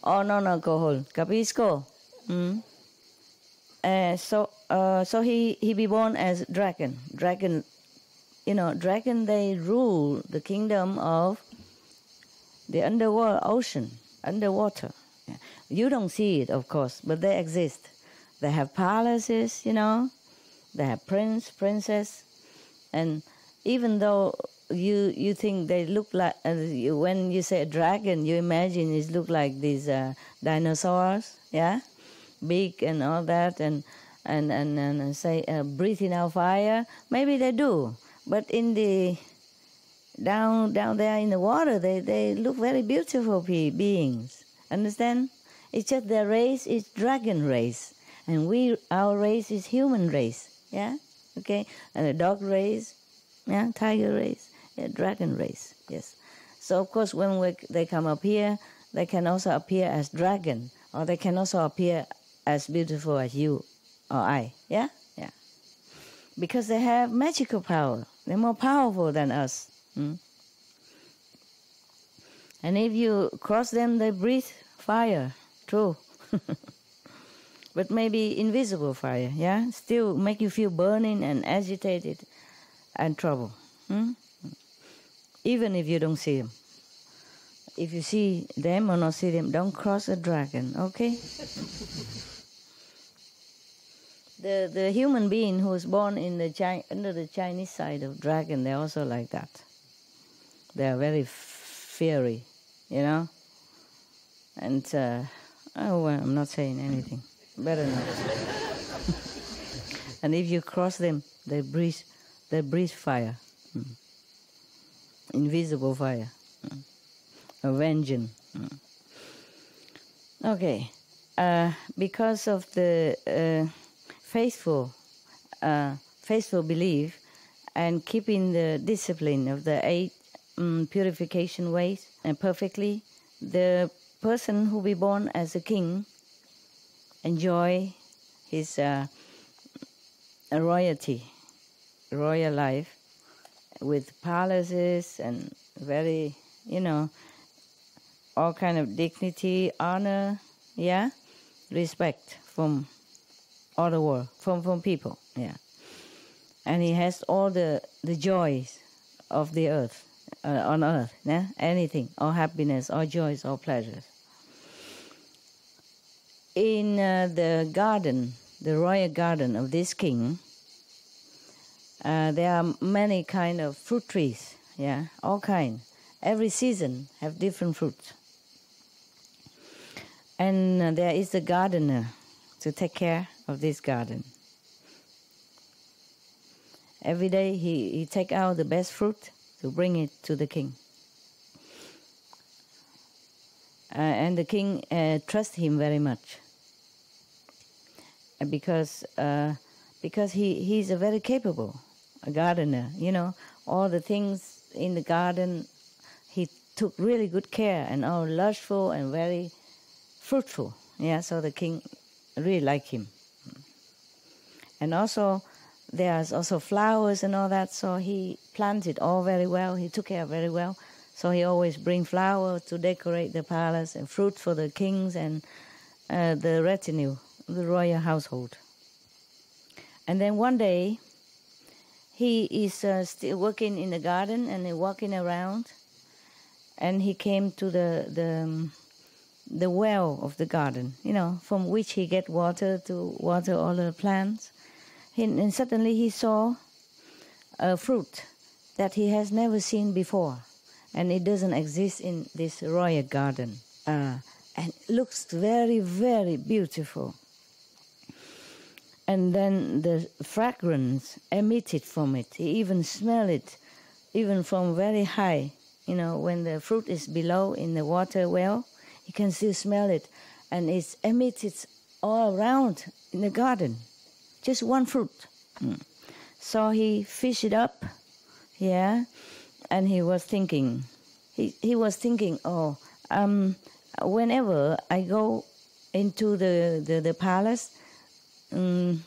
All non-alcohol. Capisco? So he be born as dragon. Dragon, they rule the kingdom of the underworld, ocean, underwater. Yeah. You don't see it, of course, but they exist. They have palaces, they have prince, princess, and even though you think they look like, when you say a dragon, you imagine it look like these dinosaurs, yeah, big and all that, and say breathing out fire. Maybe they do, but in the down there in the water, they look very beautiful beings. Understand? It's just their race is dragon race, and our race is human race. Yeah, okay, and the dog race, yeah, tiger race, yeah, dragon race. Yes. So of course, when they come up here, they can also appear as dragon, or they can also appear as beautiful as you or I. Yeah. Because they have magical power. They're more powerful than us. And if you cross them, they breathe fire. True. But maybe invisible fire, yeah? Still make you feel burning and agitated and trouble. Even if you don't see them. If you see them or not see them, don't cross a dragon, okay? The human being who is born in under the Chinese side of dragon, they're also like that. They are very fiery, And I'm not saying anything. Better not. And if you cross them, they breathe fire, invisible fire, avenging. Okay, because of the faithful belief and keeping the discipline of the 8 purification ways and perfectly, the person who be born as a king enjoy his royal life with palaces and very, all kind of dignity, honor, yeah, respect from all the world, from people, yeah. And he has all the joys of the earth, on earth, yeah, anything, all happiness, all joys, all pleasures. In the garden, the royal garden of this king, There are many kind of fruit trees, yeah, all kind. Every season have different fruits. And there is a gardener to take care of this garden. Every day he take out the best fruit to bring it to the king. And the king trusts him very much. Because he's a very capable gardener. You know, all the things in the garden, he took really good care and all lushful and very fruitful. Yeah, so the king really liked him. And also, there's also flowers and all that, so he planted all very well. He took care very well. So he always bring flowers to decorate the palace and fruit for the kings and the retinue, the royal household. And then one day, he is still working in the garden and walking around, and he came to the well of the garden, you know, from which he get water to water all the plants. And suddenly he saw a fruit that he has never seen before, and it doesn't exist in this royal garden. And it looks very, very beautiful. And then the fragrance emitted from it. He even smelled it, even from very high. You know, when the fruit is below in the water well, you can still smell it. And it's emitted all around in the garden. Just one fruit. So he fished it up, yeah, and he was thinking, whenever I go into the palace, the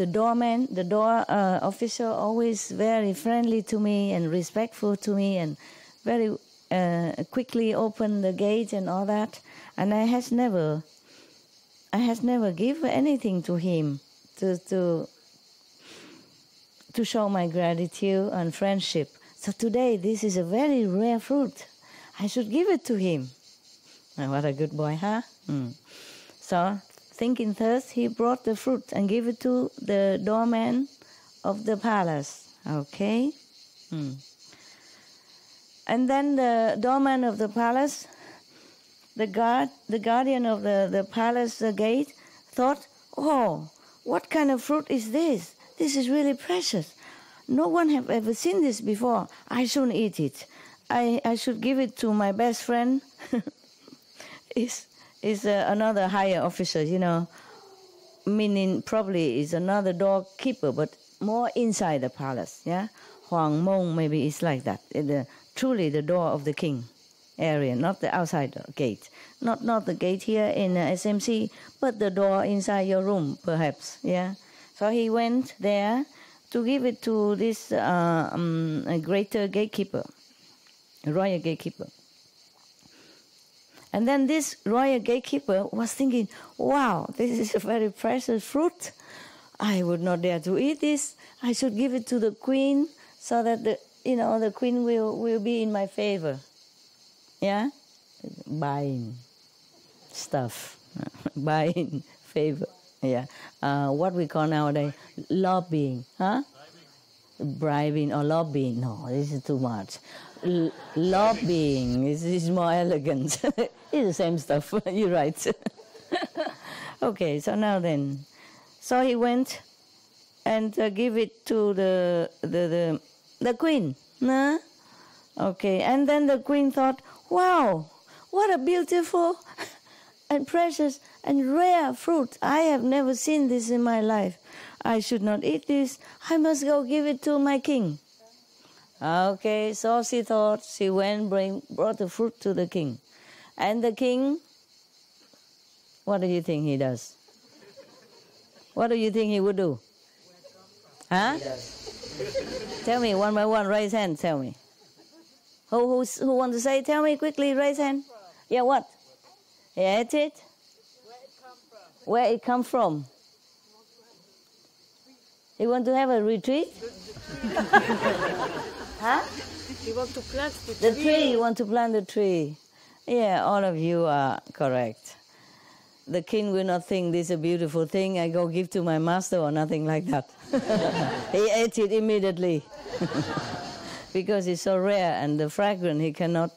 door officer always very friendly to me and respectful to me and very quickly open the gate and all that, and I has never give anything to him to show my gratitude and friendship. So today this is a very rare fruit. I should give it to him. Oh, what a good boy, huh? So thinking thus, he brought the fruit and gave it to the doorman of the palace. Okay. And then the doorman of the palace, the guardian of the palace gate, thought, oh, what kind of fruit is this? This is really precious. No one have ever seen this before. I shouldn't eat it. I should give it to my best friend. is another higher officer, you know, meaning probably is another doorkeeper, but more inside the palace, yeah? Huang Mong, maybe it's like that. Truly the door of the king area, not the outside gate. Not the gate here in SMC, but the door inside your room, perhaps, yeah? So he went there to give it to this greater gatekeeper, royal gatekeeper. And then this royal gatekeeper was thinking, wow, this is a very precious fruit. I would not dare to eat this. I should give it to the queen so that the queen will be in my favor. Yeah? Buying stuff. Buying favor. Yeah. What we call nowadays lobbying. Huh? Bribing or lobbying. No, this is too much. Lobbying is more elegant. It's the same stuff. You're right. Okay, so now then. So he went and give it to the queen. Nah? Okay, and then the queen thought, wow, what a beautiful and precious and rare fruit. I have never seen this in my life. I should not eat this. I must go give it to my king. Okay, so she thought. She went brought the fruit to the king. And the king, what do you think he does? What do you think he would do? Huh? Tell me, one by one, raise hand, tell me. Who wants to say? Tell me quickly, raise hand. Yeah, what? He ate it? Where it come from? He want to have a retreat? Huh?
He want to plant the tree.
The tree, you want to plant the tree. Yeah, all of you are correct. the king will not think this is a beautiful thing, I go give to my master or nothing like that. He ate it immediately. Because it's so rare and the fragrant, he cannot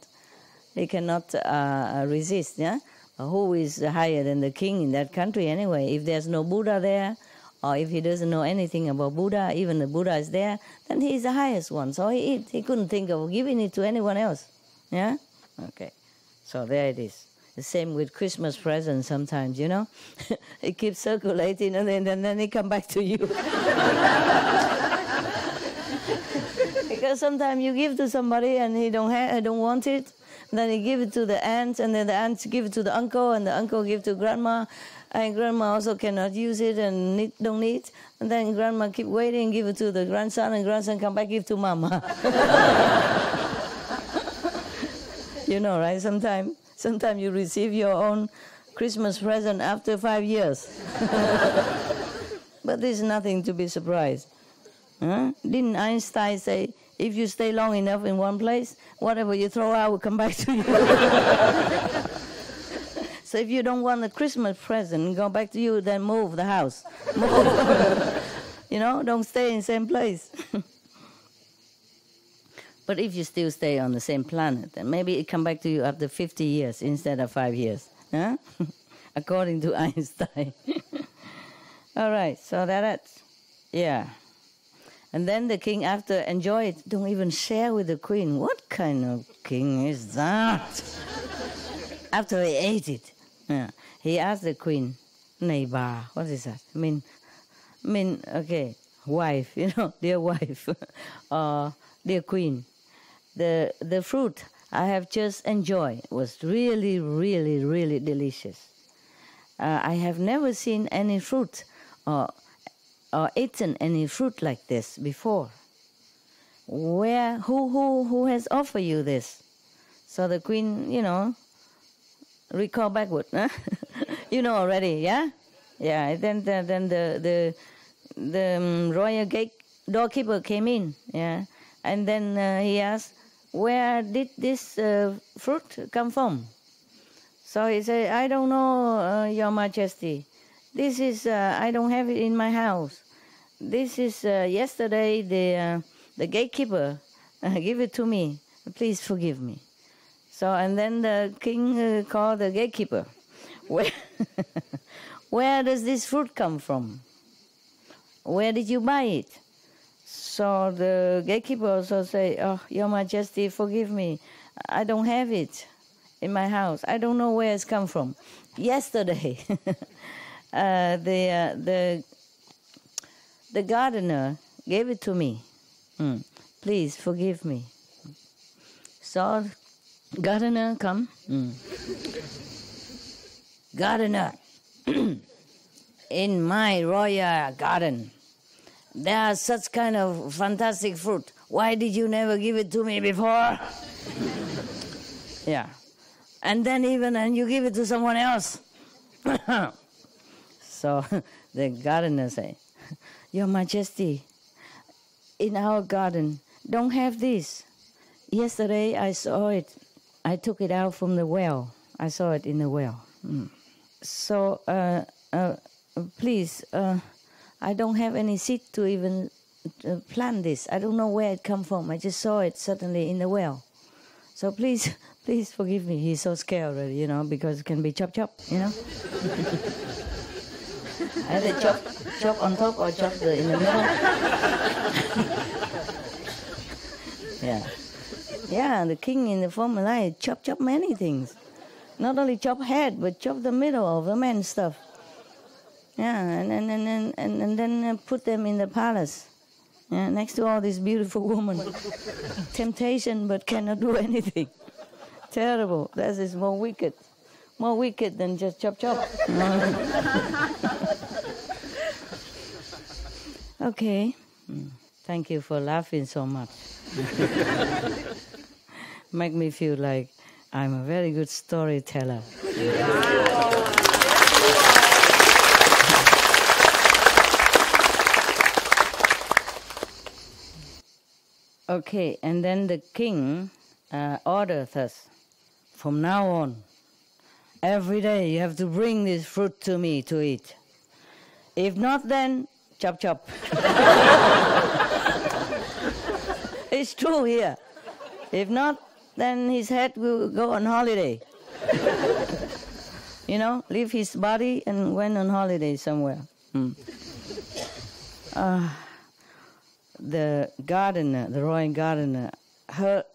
resist. Yeah, who is higher than the king in that country anyway? If there's no Buddha there, or if he doesn't know anything about Buddha, even the Buddha is there, then he is the highest one. So he eat. He couldn't think of giving it to anyone else. Yeah? Okay. So there it is. The same with Christmas presents sometimes, you know. It keeps circulating and then it come back to you. Because sometimes you give to somebody and he don't want it. Then he give it to the aunts, and then the aunts give it to the uncle, and the uncle give to grandma, and grandma also cannot use it and don't need. And then grandma keep waiting, give it to the grandson, and grandson come back give to mama. You know, right? Sometimes you receive your own Christmas present after 5 years. But there's nothing to be surprised. Huh? Didn't Einstein say, if you stay long enough in one place, whatever you throw out will come back to you? So if you don't want a Christmas present, go back to you, then move the house. Move. You know, don't stay in the same place. But if you still stay on the same planet, then maybe it come back to you after 50 years instead of 5 years. Huh? According to Einstein. All right, so that's, yeah. And then the king, after enjoy it, don't even share with the queen. What kind of king is that? After he ate it, yeah, he asked the queen, "Này bà," what is that? I mean, okay, wife, you know, dear wife, dear queen. The fruit I have just enjoyed was really, really, really delicious. I have never seen any fruit or eaten any fruit like this before. Who has offered you this? So the queen, you know, recall backward, huh? You know already, yeah? Yeah, then the royal gate doorkeeper came in, yeah? And then he asked, where did this fruit come from? So he said, I don't know, Your Majesty. This is, I don't have it in my house. This is, yesterday the gatekeeper gave it to me. Please forgive me. So, and then the king called the gatekeeper. Where does this fruit come from? Where did you buy it? So the gatekeeper also say, oh, Your Majesty, forgive me. I don't have it in my house. I don't know where it's come from. Yesterday, the gardener gave it to me. Please forgive me. So, gardener, come. Gardener, in my royal garden, there are such kind of fantastic fruit. Why did you never give it to me before? Yeah. And then and you give it to someone else. So the gardener say, Your Majesty, in our garden, don't have this. Yesterday I saw it. I took it out from the well. I saw it in the well. So please, I don't have any seed to even plant this. I don't know where it come from. I just saw it suddenly in the well. So please forgive me. He's so scared already, you know, because it can be chop, you know. Either chop on top or chop in the middle. Yeah. Yeah, the king in the former life chop many things. Not only chop head, but chop the middle of the man stuff. Yeah, and then put them in the palace. Yeah, next to all these beautiful women. Temptation, but cannot do anything. Terrible. That is more wicked. More wicked than just chop. Okay. Thank you for laughing so much. Make me feel like I'm a very good storyteller. Okay, and then the king orders us, from now on, Every day you have to bring this fruit to me to eat. If not, then chop chop. It's true here. If not, then his head will go on holiday. Leave his body and went on holiday somewhere. The gardener, the royal gardener,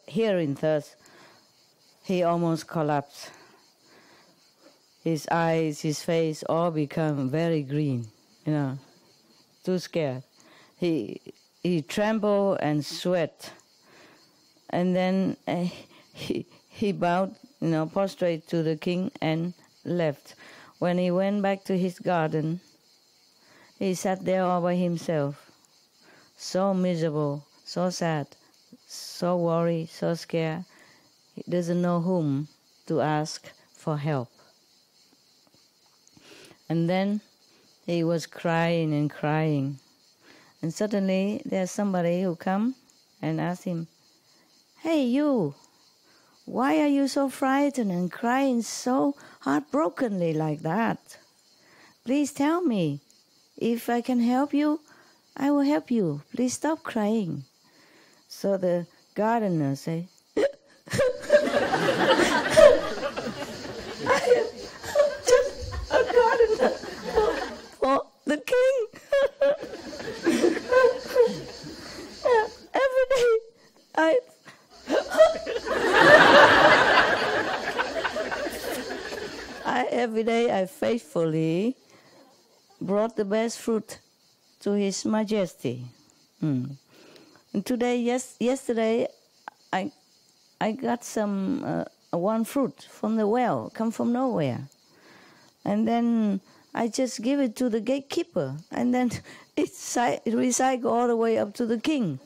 hearing thus, he almost collapsed. His eyes, his face all become very green, too scared. He trembled and sweat. And then he bowed, prostrate to the king and left. When he went back to his garden, he sat there all by himself, so miserable, so sad, so worried, so scared. He doesn't know whom to ask for help. And then he was crying and crying. And suddenly there's somebody who come and ask him, "Hey, you, why are you so frightened and crying so heartbrokenly like that? Please tell me. If I can help you, I will help you. Please stop crying." So the gardener say, "I am just a gardener for the king. Every day every day I faithfully brought the best fruit to His Majesty. And today, yesterday, I got some one fruit from the well, come from nowhere, and then I just give it to the gatekeeper, and then it recycled all the way up to the king,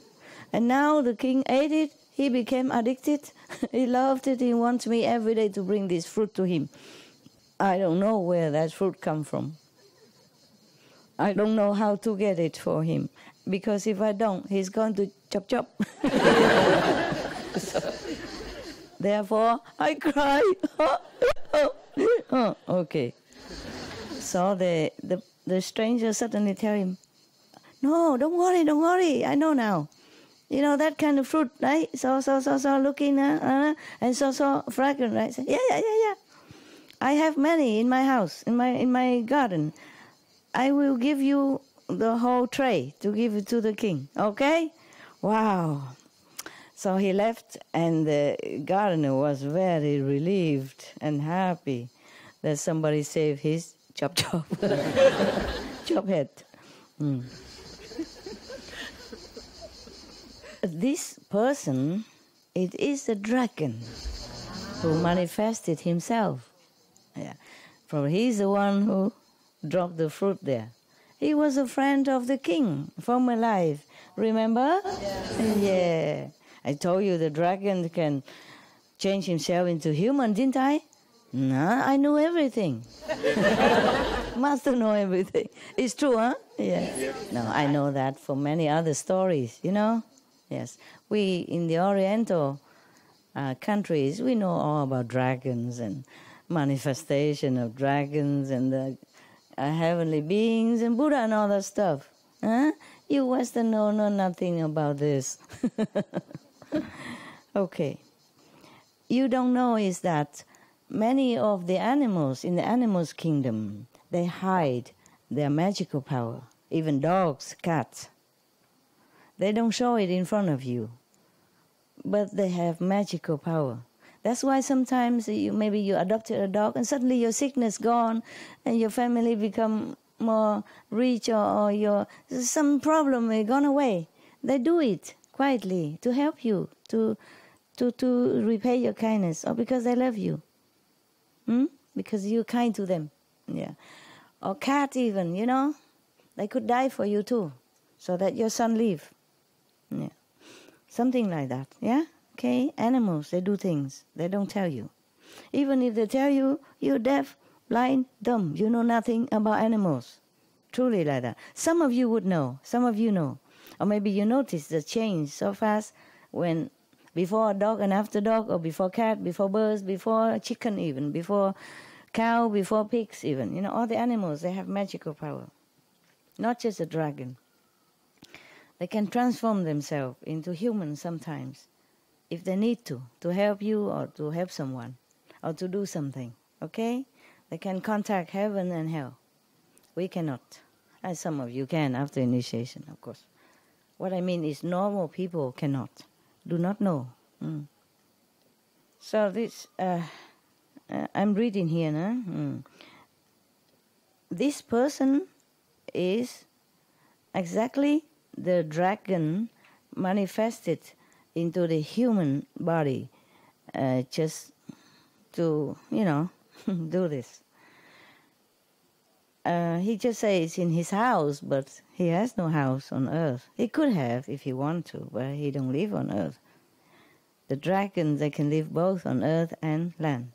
and now the king ate it. He became addicted. He loved it. He wants me every day to bring this fruit to him. I don't know where that fruit come from. I don't know how to get it for him, because if I don't, he's going to chop. So, therefore, I cry. Okay. So the stranger suddenly tell him, "No, don't worry. I know now. That kind of fruit, right? So looking, and so fragrant, right? Say, yeah. I have many in my house, in my garden. I will give you the whole tray to give it to the king. Okay?" Wow. So he left, and the gardener was very relieved and happy that somebody saved his chop head. This person, it is the dragon who manifested himself. Yeah. For he's the one who dropped the fruit there. He was a friend of the king from alive. Remember? Yeah. I told you the dragon can change himself into human, didn't I? No, I knew everything. Master know everything. It's true, huh? Yeah. No, I know that from many other stories, Yes. We, in the Oriental countries, we know all about dragons and manifestation of dragons and the heavenly beings and Buddha and all that stuff. Huh? You Western know nothing about this. Okay. You don't know is that many of the animals in the animals kingdom, they hide their magical power. Even dogs, cats. They don't show it in front of you, but they have magical power. That's why sometimes maybe you adopted a dog and suddenly your sickness gone and your family become more rich or some problem gone away. They do it quietly to help you, to repay your kindness, or because they love you. Because you're kind to them. Yeah. Or cat even, they could die for you too, so that your son live. Yeah. Something like that, yeah? Okay, animals, they do things. They don't tell you. Even if they tell you, you're deaf, blind, dumb. You know nothing about animals. Truly like that. Some of you would know. Some of you know. Or maybe you notice the change so fast when before a dog and after dog, or before cat, before birds, before chicken even, before Cow before pigs even. You know, all the animals, they have magical power. Not just a dragon. They can transform themselves into humans sometimes, if they need to help you or to help someone, or to do something, okay? They can contact heaven and hell. We cannot. As some of you can after initiation, of course. What I mean is normal people cannot, do not know. So this, I'm reading here, no? This person is exactly the dragon manifested into the human body, just to, do this. He just says in his house, but he has no house on earth. He could have if he want to, but he don't live on earth. The dragons, they can live both on earth and land.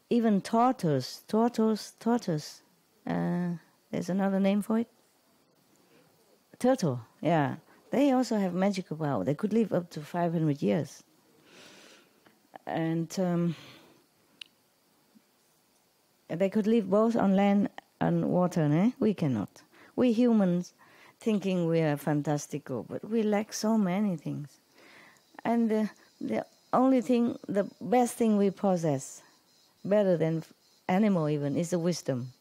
Even tortoise, there's another name for it? Turtle, yeah. They also have magical power. They could live up to 500 years. And they could live both on land and water, eh? We cannot. We humans thinking we are fantastical, but we lack so many things. And the only thing, the best thing we possess, better than animal even, is the wisdom.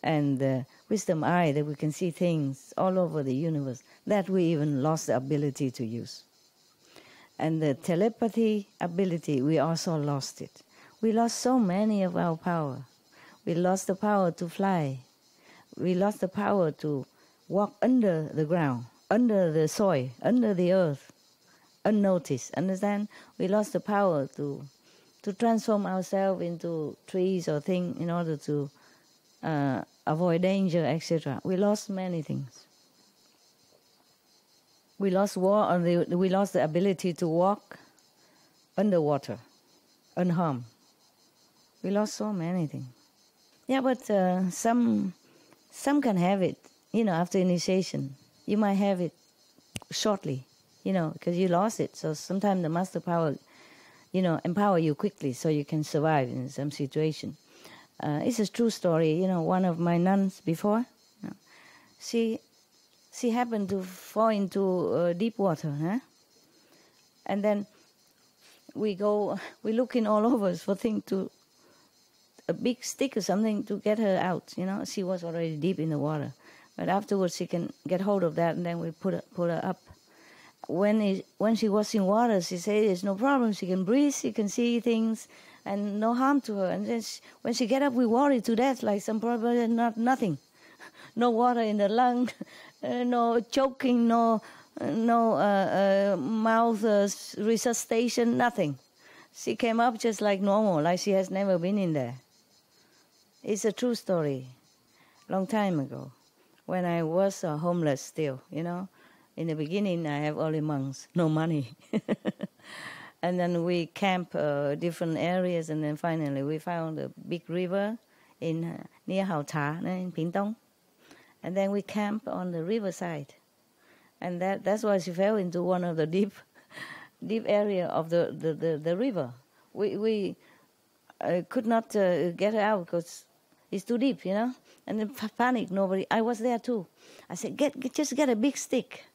And the wisdom eye, that we can see things all over the universe, that we even lost the ability to use. And the telepathy ability, we also lost it. We lost so many of our power. We lost the power to fly. We lost the power to walk under the ground, under the soil, under the earth, unnoticed. Understand? We lost the power to transform ourselves into trees or things in order to avoid danger, etc. We lost many things. We lost we lost the ability to walk underwater, unharmed. We lost so many things. Yeah, but some can have it, after initiation. You might have it shortly, because you lost it. So sometimes the master power, empower you quickly so you can survive in some situation. It's a true story. One of my nuns before, she happened to fall into deep water, huh? And then we looking all over for a big stick or something to get her out. She was already deep in the water, but afterwards she can get hold of that, and then we put her up. When she was in water, she said there's no problem. She can breathe, she can see things, and no harm to her. And then when she get up, we worry to death, like some problem, nothing. No water in the lung, no choking, no mouth resuscitation, nothing. She came up just like normal, like she has never been in there. It's a true story. Long time ago, when I was homeless still, In the beginning, I have only monks, no money. And then we camp different areas, and then finally we found a big river near Hào Thả, in Pingtung. And then we camped on the riverside. And that's why she fell into one of the deep area of the river. We could not get her out because it's too deep, And then panic, nobody. I was there too. I said, just get a big stick.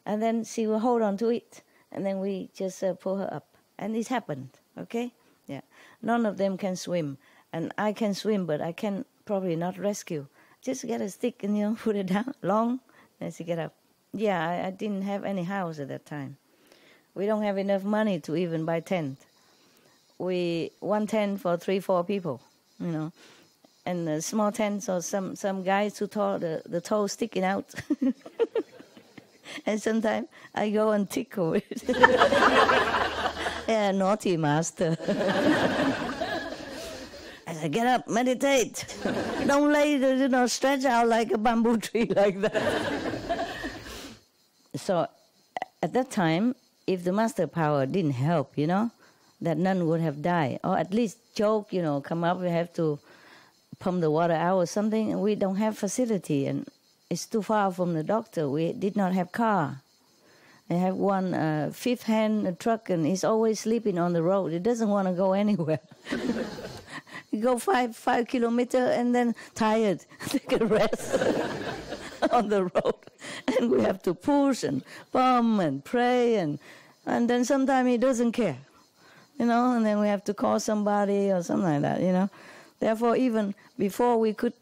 And then she will hold on to it. And then we just pull her up. And it happened, okay? Yeah. None of them can swim. And I can swim, but I can probably not rescue. Just get a stick and, put it down long, and she get up. Yeah, I didn't have any house at that time. We don't have enough money to even buy tent. One tent for 3-4 people, And a small tent, so some guys who tore the toe sticking out. And sometimes I go and tickle it. Yeah, naughty master. I said, get up, meditate. Don't lay, stretch out like a bamboo tree like that. So at that time, if the master power didn't help, that nun would have died. Or at least choke, come up, we have to pump the water out or something, and we don't have facility, and it's too far from the doctor. We did not have car. I have one fifth-hand truck, and he's always sleeping on the road. He doesn't want to go anywhere. We go 5 kilometers and then tired, take a rest on the road. And we have to push and bump and pray and then sometimes he doesn't care, and then we have to call somebody or something like that, Therefore, even before we could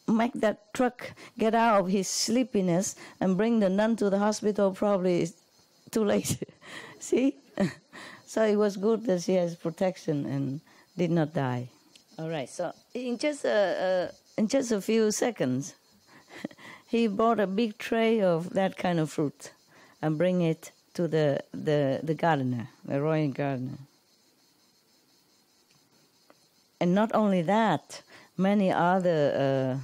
make that truck get out of his sleepiness and bring the nun to the hospital, probably it's too late. See? So it was good that she has protection and did not die. All right, so in just a few seconds, he brought a big tray of that kind of fruit and bring it to the gardener, the royal gardener. And not only that, many other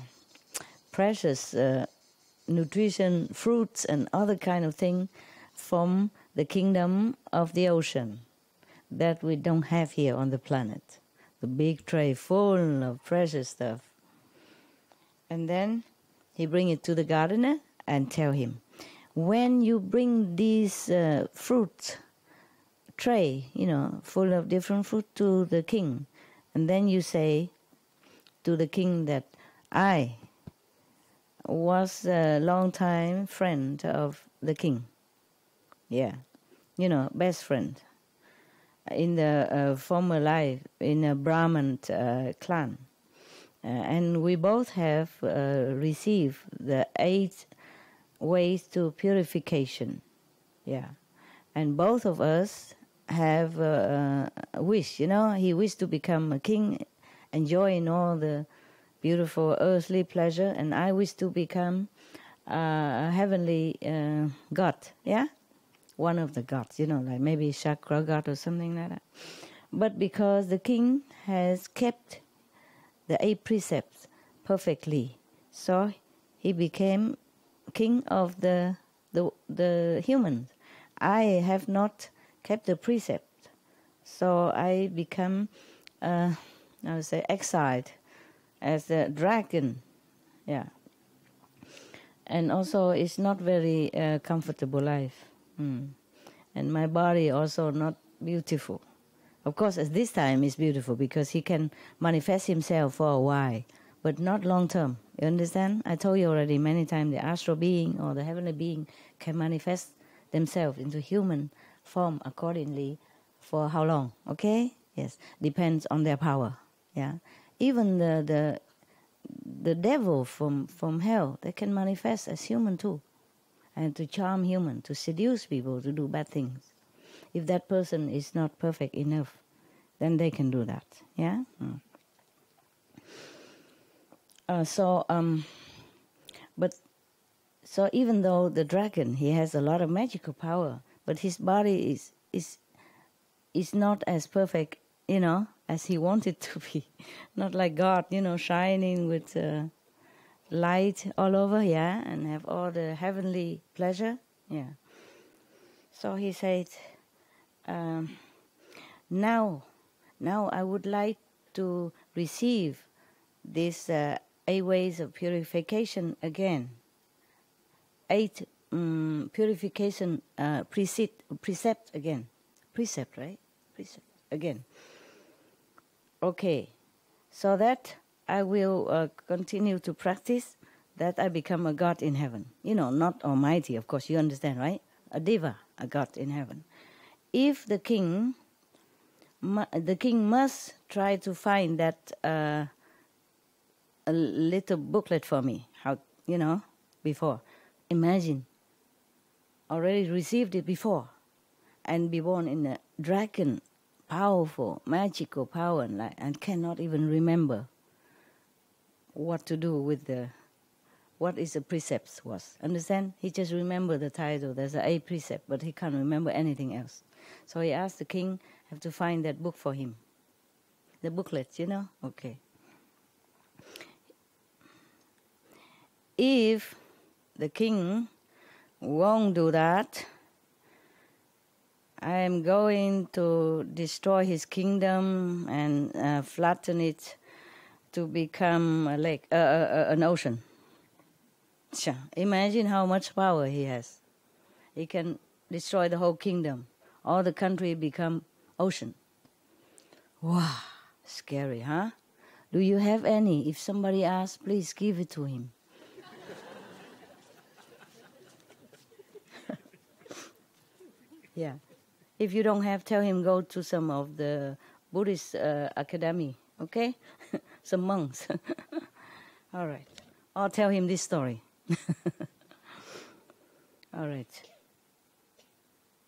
precious nutrition, fruits and other kind of thing from the kingdom of the ocean that we don't have here on the planet. The big tray full of precious stuff. And then he bring it to the gardener and tell him, when you bring this fruit tray, full of different fruit to the king, and then you say to the king that I was a long-time friend of the king. Yeah, best friend. In the former life, in a Brahmin clan. And we both have received the 8 ways to purification. Yeah. And both of us have a wish, he wished to become a king, enjoying all the beautiful earthly pleasure, and I wish to become a heavenly god, yeah? One of the gods, like maybe chakra god or something like that. But because the king has kept the 8 precepts perfectly, so he became king of the humans. I have not kept the precept, so I become, exiled as a dragon, yeah. And also, it's not very comfortable life. And my body also not beautiful. Of course, at this time it's beautiful because he can manifest himself for a while, but not long term. You understand? I told you already many times the astral being or the heavenly being can manifest themselves into human form accordingly for how long? Okay? Yes, depends on their power. Yeah, even the devil from hell, they can manifest as human too. And to charm human, to seduce people to do bad things. If that person is not perfect enough, then they can do that. Yeah. So even though the dragon, he has a lot of magical power, but his body is not as perfect, as he wanted to be. Not like God, shining with light all over, yeah, and have all the heavenly pleasure, yeah. So he said, now I would like to receive these 8 ways of purification again. 8 purification precept again. Precept, right? Precept again. Okay, so that I will continue to practice, that I become a god in heaven. Not almighty, of course, you understand, right? A deva, a god in heaven. If the king must try to find that a little booklet for me, how, before. Imagine, already received it before, and be born in a dragon, powerful, magical power, and cannot even remember what to do with what is the precepts was. Understand? He just remember the title. There's a precept, but he can't remember anything else. So he asked the king, have to find that book for him. The booklet, Okay. If the king won't do that, I am going to destroy his kingdom and flatten it to become a lake, an ocean. Imagine how much power he has. He can destroy the whole kingdom. All the country become ocean. Wow, scary, huh? Do you have any? If somebody asks, please give it to him. Yeah. If you don't have, tell him go to some of the Buddhist academy, okay? Some monks. All right. I'll tell him this story. All right.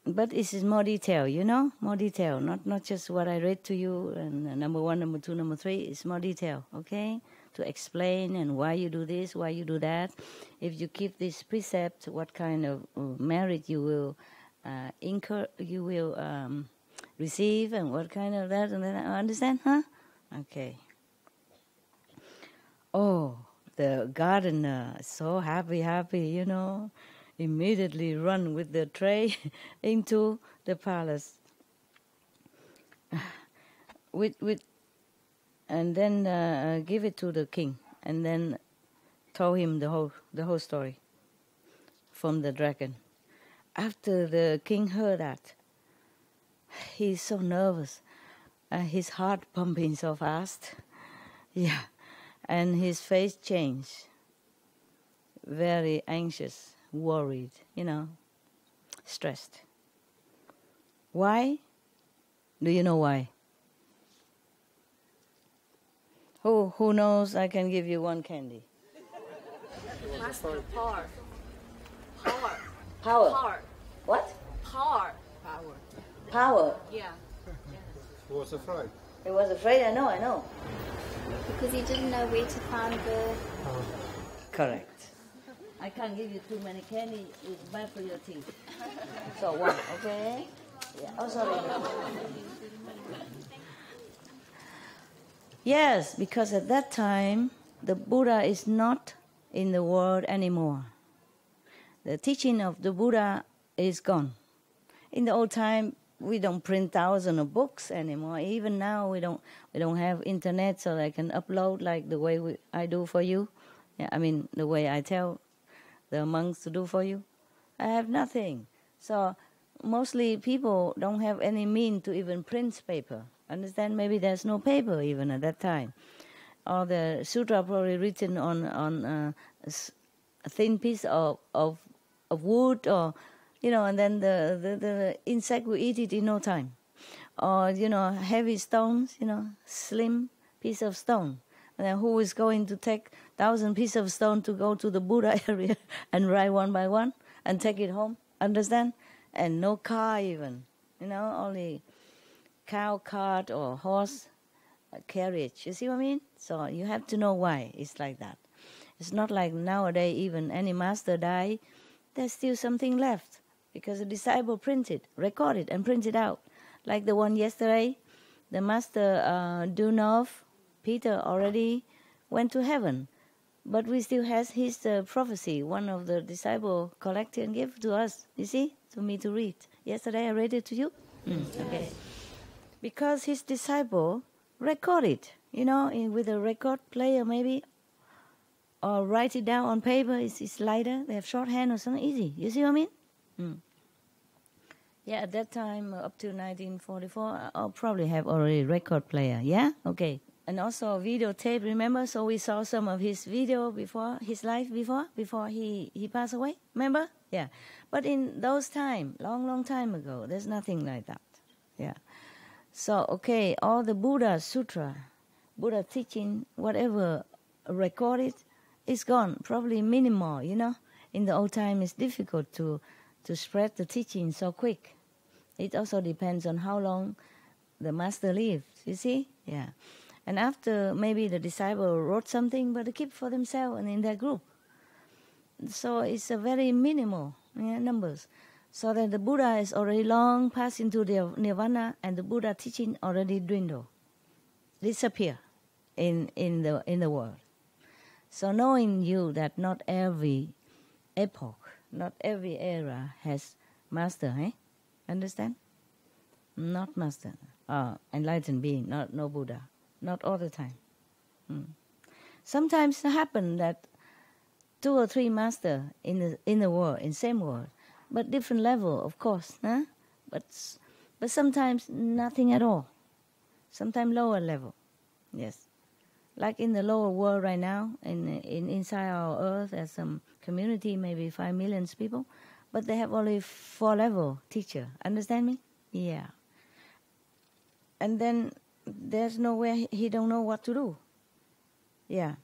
But this is more detail, you know? More detail. Not just what I read to you, and number 1, number 2, number 3. It's more detail, okay? To explain and why you do this, why you do that. If you keep this precept, what kind of merit you will receive, and what kind of that, and then understand, huh? Okay. Oh, the gardener, so happy, you know, immediately run with the tray into the palace. And then give it to the king, and then told him the whole story from the dragon. After the king heard that, he's so nervous, his heart pumping so fast, yeah, and his face changed, very anxious, worried, you know, stressed. Why? Do you know why? Who knows? I can give you one candy.
Master power.
Power. What?
Power.
Power.
Yeah.
He was afraid.
He was afraid, I know.
Because he didn't know where to find the...
Correct. I can't give you too many candy, it's bad for your teeth. So 1, okay? Yeah. Oh, sorry. Yes, because at that time, the Buddha is not in the world anymore. The teaching of the Buddha is gone. In the old time, we don't print thousands of books anymore. Even now, we don't have internet, so I can upload like the way I do for you. Yeah, I mean the way I tell the monks to do for you. I have nothing. So mostly people don't have any means to even print paper. Understand? Maybe there's no paper even at that time. Or the sutra probably written on a thin piece of wood, or you know, and then the insect will eat it in no time. Or you know, heavy stones, you know, slim piece of stone. And then who is going to take 1,000 pieces of stone to go to the Buddha area and write one by one and take it home? Understand? And no car even, you know, only cow cart or horse carriage. You see what I mean? So you have to know why it's like that. It's not like nowadays even any master die, there's still something left because the disciple printed, recorded and printed out. Like the one yesterday, the master do know Peter already went to heaven, but we still has his prophecy. One of the disciples collected and gave to us, you see, to me to read. Yesterday I read it to you. Okay. Because his disciple recorded, you know, with a record player maybe, or write it down on paper. It's lighter. They have shorthand or something easy. You see what I mean? Yeah, at that time, up to 1944, I'll probably have already record player. Yeah? Okay. And also videotape, remember? So we saw some of his video before, his life before he passed away. Remember? Yeah. But in those time, long time ago, there's nothing like that. Yeah. So, okay, all the Buddha Sutra, Buddha teaching, whatever recorded, is gone. Probably minimal, you know. In the old time, it's difficult to spread the teaching so quick. It also depends on how long the master lived, you see? Yeah. And after, maybe the disciple wrote something, but they keep for themselves and in their group. So it's a very minimal numbers. So that the Buddha is already long passed into the nirvana, and the Buddha teaching already dwindle, disappear in the world. So knowing you that not every epoch, not every era has master, Understand? Not master, enlightened being, no Buddha. Not all the time. Sometimes it happens that 2 or 3 masters in the world, in same world, but different level, of course. But sometimes nothing at all. Sometimes lower level. Yes. like in the lower world right now, in inside our earth, there's some community, maybe 5 million people, but they have only 4-level teacher. Understand me? Yeah. And then there's nowhere he don't know what to do. Yeah.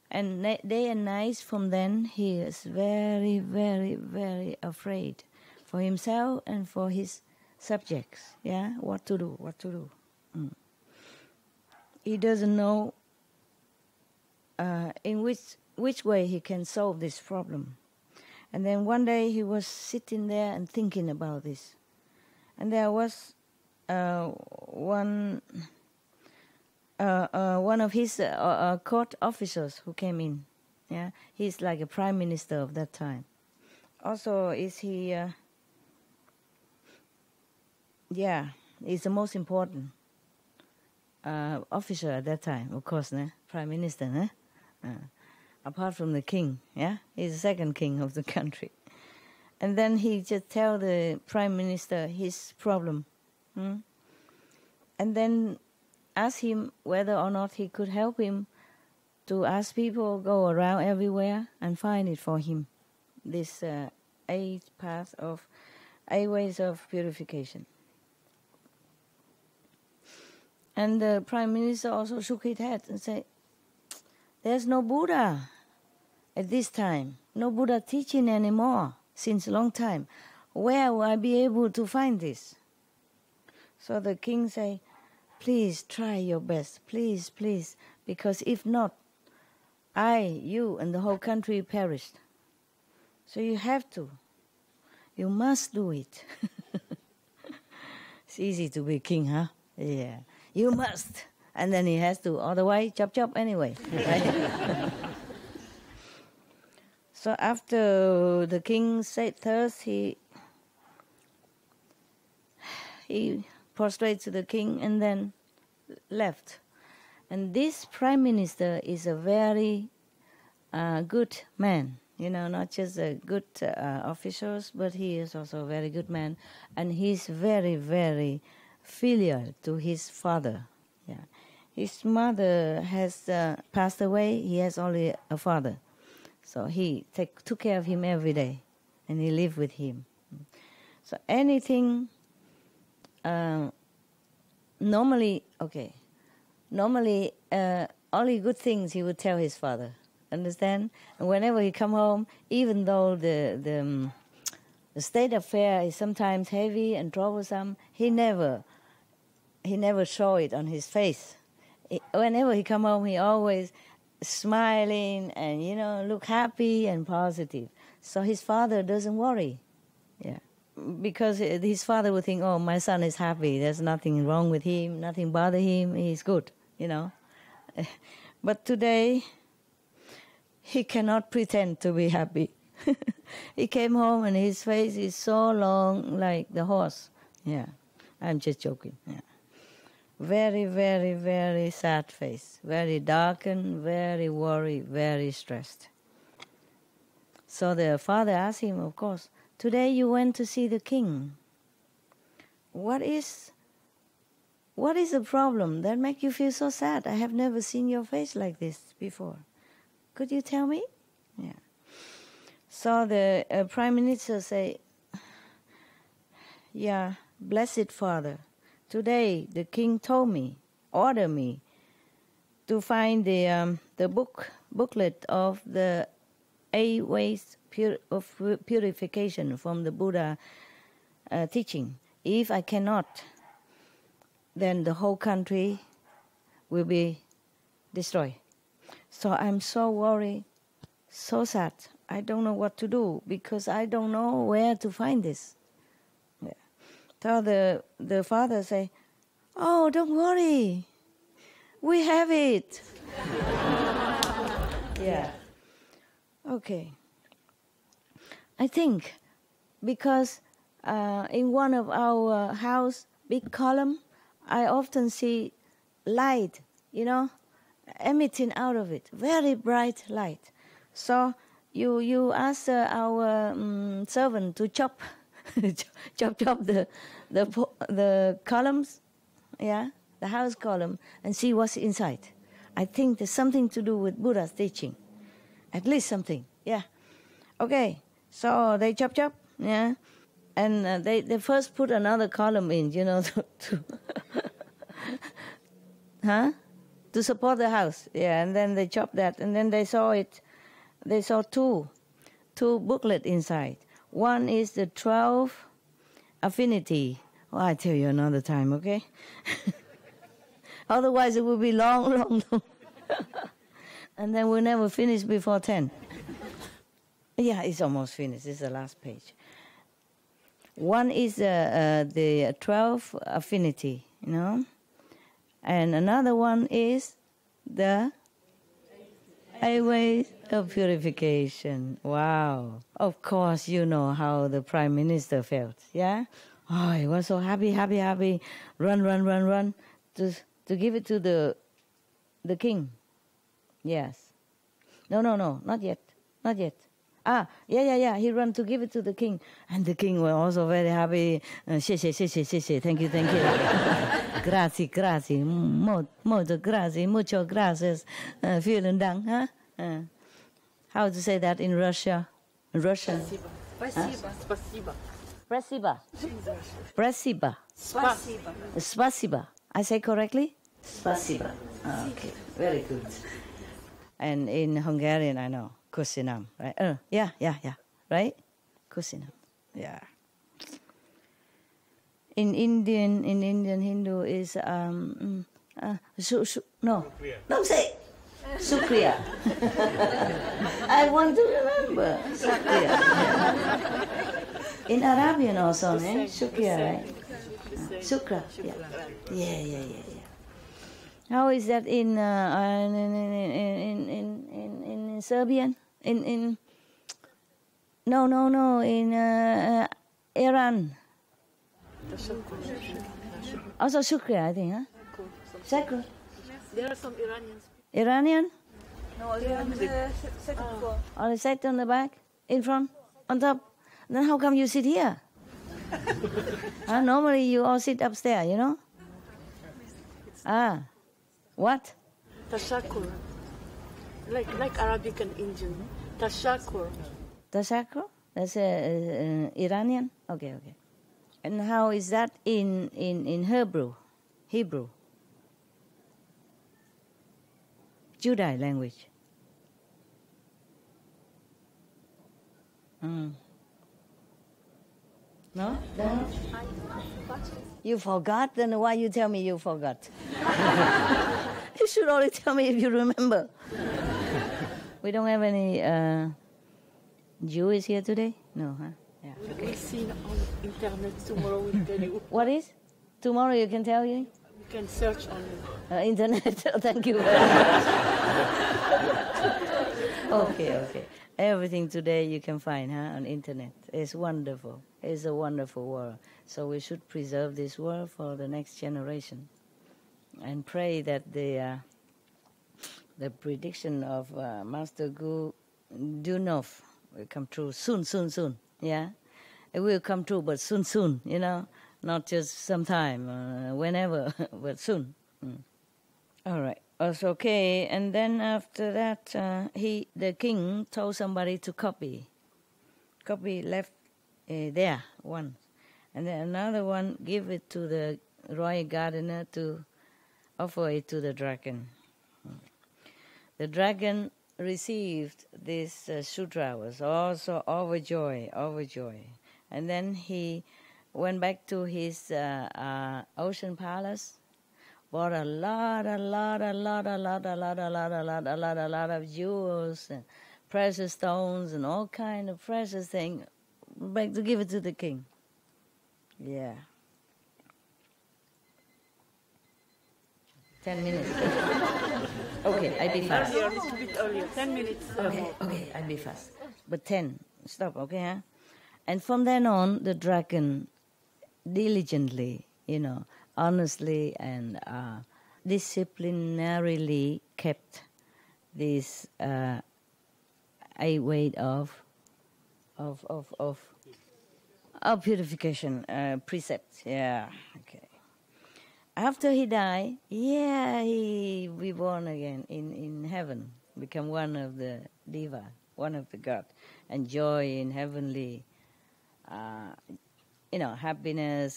And day and night from then, he is very, very, very afraid for himself and for his subjects. Yeah, what to do. He doesn't know in which way he can solve this problem. And then one day he was sitting there and thinking about this. And there was one of his court officers who came in. Yeah, he's like a prime minister of that time. Also, is he? He's the most important officer at that time, of course, prime minister. Apart from the king, yeah, he's the second king of the country. And then he just tell the prime minister his problem, and then ask him whether or not he could help him to ask people go around everywhere and find it for him. This 8 ways of purification. And the prime minister also shook his head and said, "There's no Buddha at this time, no Buddha teaching anymore since a long time. Where will I be able to find this?" So the king say, "Please try your best, please, please, because if not, you, and the whole country perished. So you have to. You must do it." It's easy to be king, huh? Yeah. You must. And then he has to, otherwise, chop anyway. Right? So after the king said thus, he prostrated to the king and then left. And this prime minister is a very good man. Not just a good officials, but he is also a very good man. And he's very, very filial to his father. Yeah, his mother has passed away. He has only a father, so he took care of him every day, and he lived with him. So anything, normally, only good things he would tell his father. Understand? And whenever he come home, even though the state affair is sometimes heavy and troublesome, he never show it on his face. Whenever he come home, he always smiling and look happy and positive. So his father doesn't worry, yeah, because his father would think, "Oh, my son is happy. There's nothing wrong with him. Nothing bother him. He's good." But today, he cannot pretend to be happy. He came home and his face is so long, like the horse. Yeah, I'm just joking. Yeah. Very, very, very sad face. Very darkened, very worried, very stressed. So the father asked him, of course, "Today you went to see the king. What is the problem that make you feel so sad? I have never seen your face like this before. Could you tell me?" Yeah. So the prime minister say, "Yeah, blessed father, today the king ordered me to find the booklet of the 8 ways of purification from the Buddha teaching. If I cannot, then the whole country will be destroyed. So I'm so worried, so sad. I don't know what to do because I don't know where to find this." Yeah. So the father say, "Oh, don't worry. We have it." Yeah. Okay. I think because in one of our house, big column, I often see light, emitting out of it, very bright light. So you ask our servant to chop the columns, yeah, the house column, and see what's inside. I think there's something to do with Buddha's teaching. At least something, yeah. Okay, so they chop, yeah. And they first put another column in, to support the house, yeah. And then they chopped that, and then they saw two booklets inside. One is the 12 affinity. Well, I'll tell you another time, okay? Otherwise it will be long. And then we'll never finish before 10. Yeah, it's almost finished. It's the last page. One is the 12 affinity, and another one is the 8 ways of purification. Wow. Of course, you know how the Prime Minister felt, yeah? Oh, he was so happy. Run to give it to the king. Yes. No, not yet. Yeah. He ran to give it to the king. And the king was also very happy. 谢谢. Thank you. Grazie. Molto grazie. Mucho gracias. Vielen Dank. Huh? How to say that in Russian? Spasiba. I say correctly? Spasiba. Okay, very good. And in Hungarian, I know. Kusinam, right? Yeah. Right? Kusinam. Yeah. In Indian Hindu is no, don't say Sukriya. I want to remember Sukriya. In Arabian also, Sukriya, right? Sukra, yeah. How is that in Serbian? In Iran. Also Shukriya, I think, huh? Shukr.
There are some Iranians.
Iranian?
No, the second floor.
On the side, on the back, in front, on top. Then how come you sit here? Normally you all sit upstairs, What?
Tashakur. Like Arabic and Indian. Tashakur.
Tashakur? That's Iranian? Okay. And how is that in Hebrew? Judai language. No? You forgot? Then why you tell me you forgot? You should only tell me if you remember. We don't have any Jews here today? No, huh? Yeah.
We'll see on internet tomorrow. We'll tell you.
What is? Tomorrow you can tell you?
You can search on
internet. Thank you very much. Okay. Everything today you can find on internet. It's wonderful. It's a wonderful world. So we should preserve this world for the next generation, and pray that the prediction of Master Gu Dunov will come true soon. Yeah, it will come true, but soon. Not just sometime, whenever, but soon. All right. That's okay. And then after that, the king told somebody to copy. Copy left there one, and then another one give it to the royal gardener to offer it to the dragon. The dragon received this sutra, was also overjoyed, and then he went back to his ocean palace. Bought a lot of jewels and precious stones and all kind of precious things, back to give it to the king. Yeah. 10 minutes. Okay, I'll be fast.
a little bit earlier. 10 minutes.
Okay, I'll be fast. But 10, stop, okay, huh? And from then on, the dragon diligently, honestly and disciplinarily kept this 8 way of purification precepts. Yeah, okay. After he died, he reborn again in heaven, become one of the deva, one of the god, enjoy in heavenly, happiness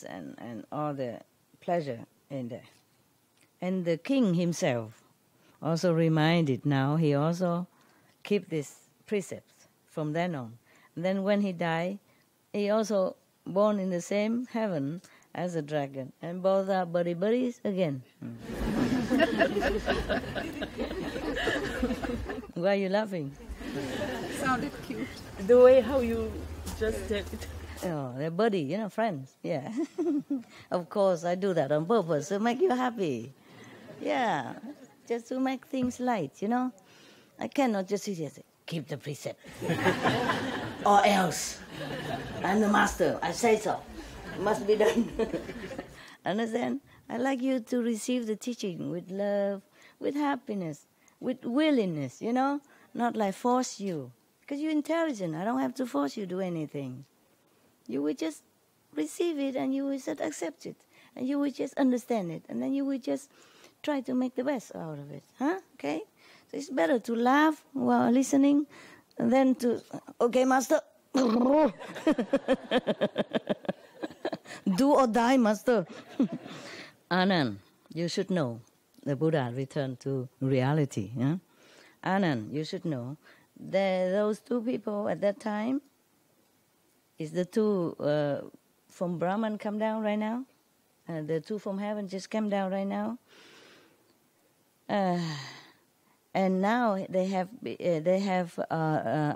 and all the pleasure in there. And the king himself also reminded now, he also keep these precepts from then on. And then when he died, he also born in the same heaven as a dragon, and both are buddies again. Why are you laughing?
Sounded cute. The way how you just said it.
Oh, they're buddy, friends. Yeah. Of course, I do that on purpose to make you happy. Yeah, just to make things light, I cannot just sit here and say, keep the precept. Or else. I'm the master. I say so. It must be done. Understand? I like you to receive the teaching with love, with happiness, with willingness, not like force you. Because you're intelligent. I don't have to force you to do anything. You will just receive it and you will just accept it. And you will just understand it. And then you will just try to make the best out of it. Huh? Okay? So it's better to laugh while listening than to, okay, master. Do or die, master. Anand, you should know. The Buddha returned to reality. Yeah? Anand, you should know. Those two people at that time, is the two from Brahman come down right now? The two from heaven just came down right now. And now they have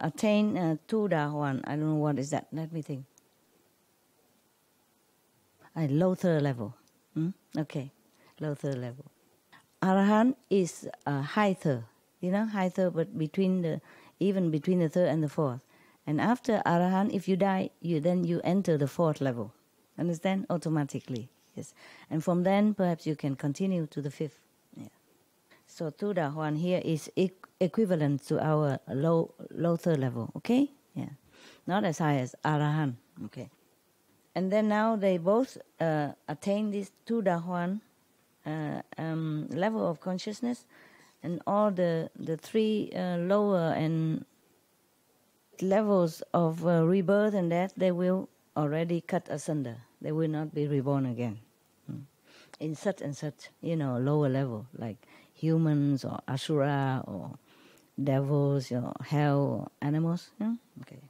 attained Tudahuan. I don't know what is that. Let me think. Lower level. Okay, lower level. Arahant is higher, higher, but between the third and the fourth. And after Arahant, if you die, you enter the fourth level. Understand? Automatically. Yes. And from then, perhaps you can continue to the fifth. Yeah. So Tudahuan here is equivalent to our lower level. Okay? Yeah. Not as high as Arahant. Okay. And then now they both attain this Tudahuan level of consciousness, and all the three lower and levels of rebirth and death, they will already cut asunder. They will not be reborn again. In such and such, lower level, like humans or asura or devils or hell or animals. Okay.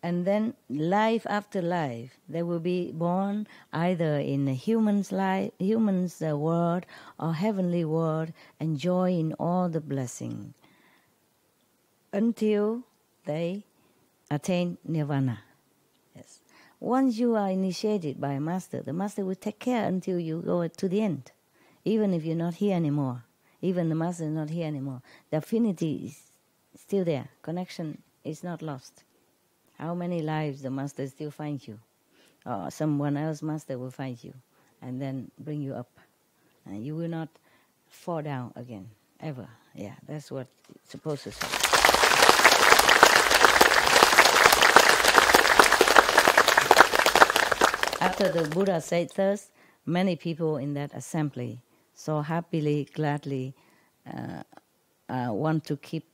And then life after life, they will be born either in a human's world or heavenly world, enjoying all the blessing until they attain nirvana. Yes. Once you are initiated by a master, the master will take care until you go to the end. Even if you're not here anymore, even the master is not here anymore, the affinity is still there. Connection is not lost. How many lives the master still finds you, or someone else master will find you, and then bring you up, and you will not fall down again ever. Yeah, that's what it's supposed to say. After the Buddha said this, many people in that assembly so happily, gladly want to keep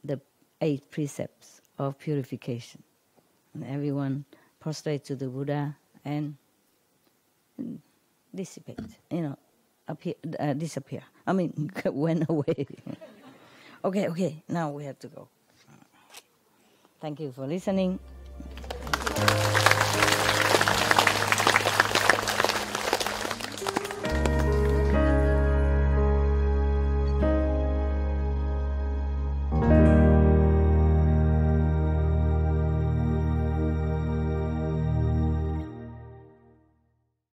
the 8 precepts of purification. And everyone prostrate to the Buddha and dissipate, disappear. I mean, went away. Okay, now we have to go. Thank you for listening.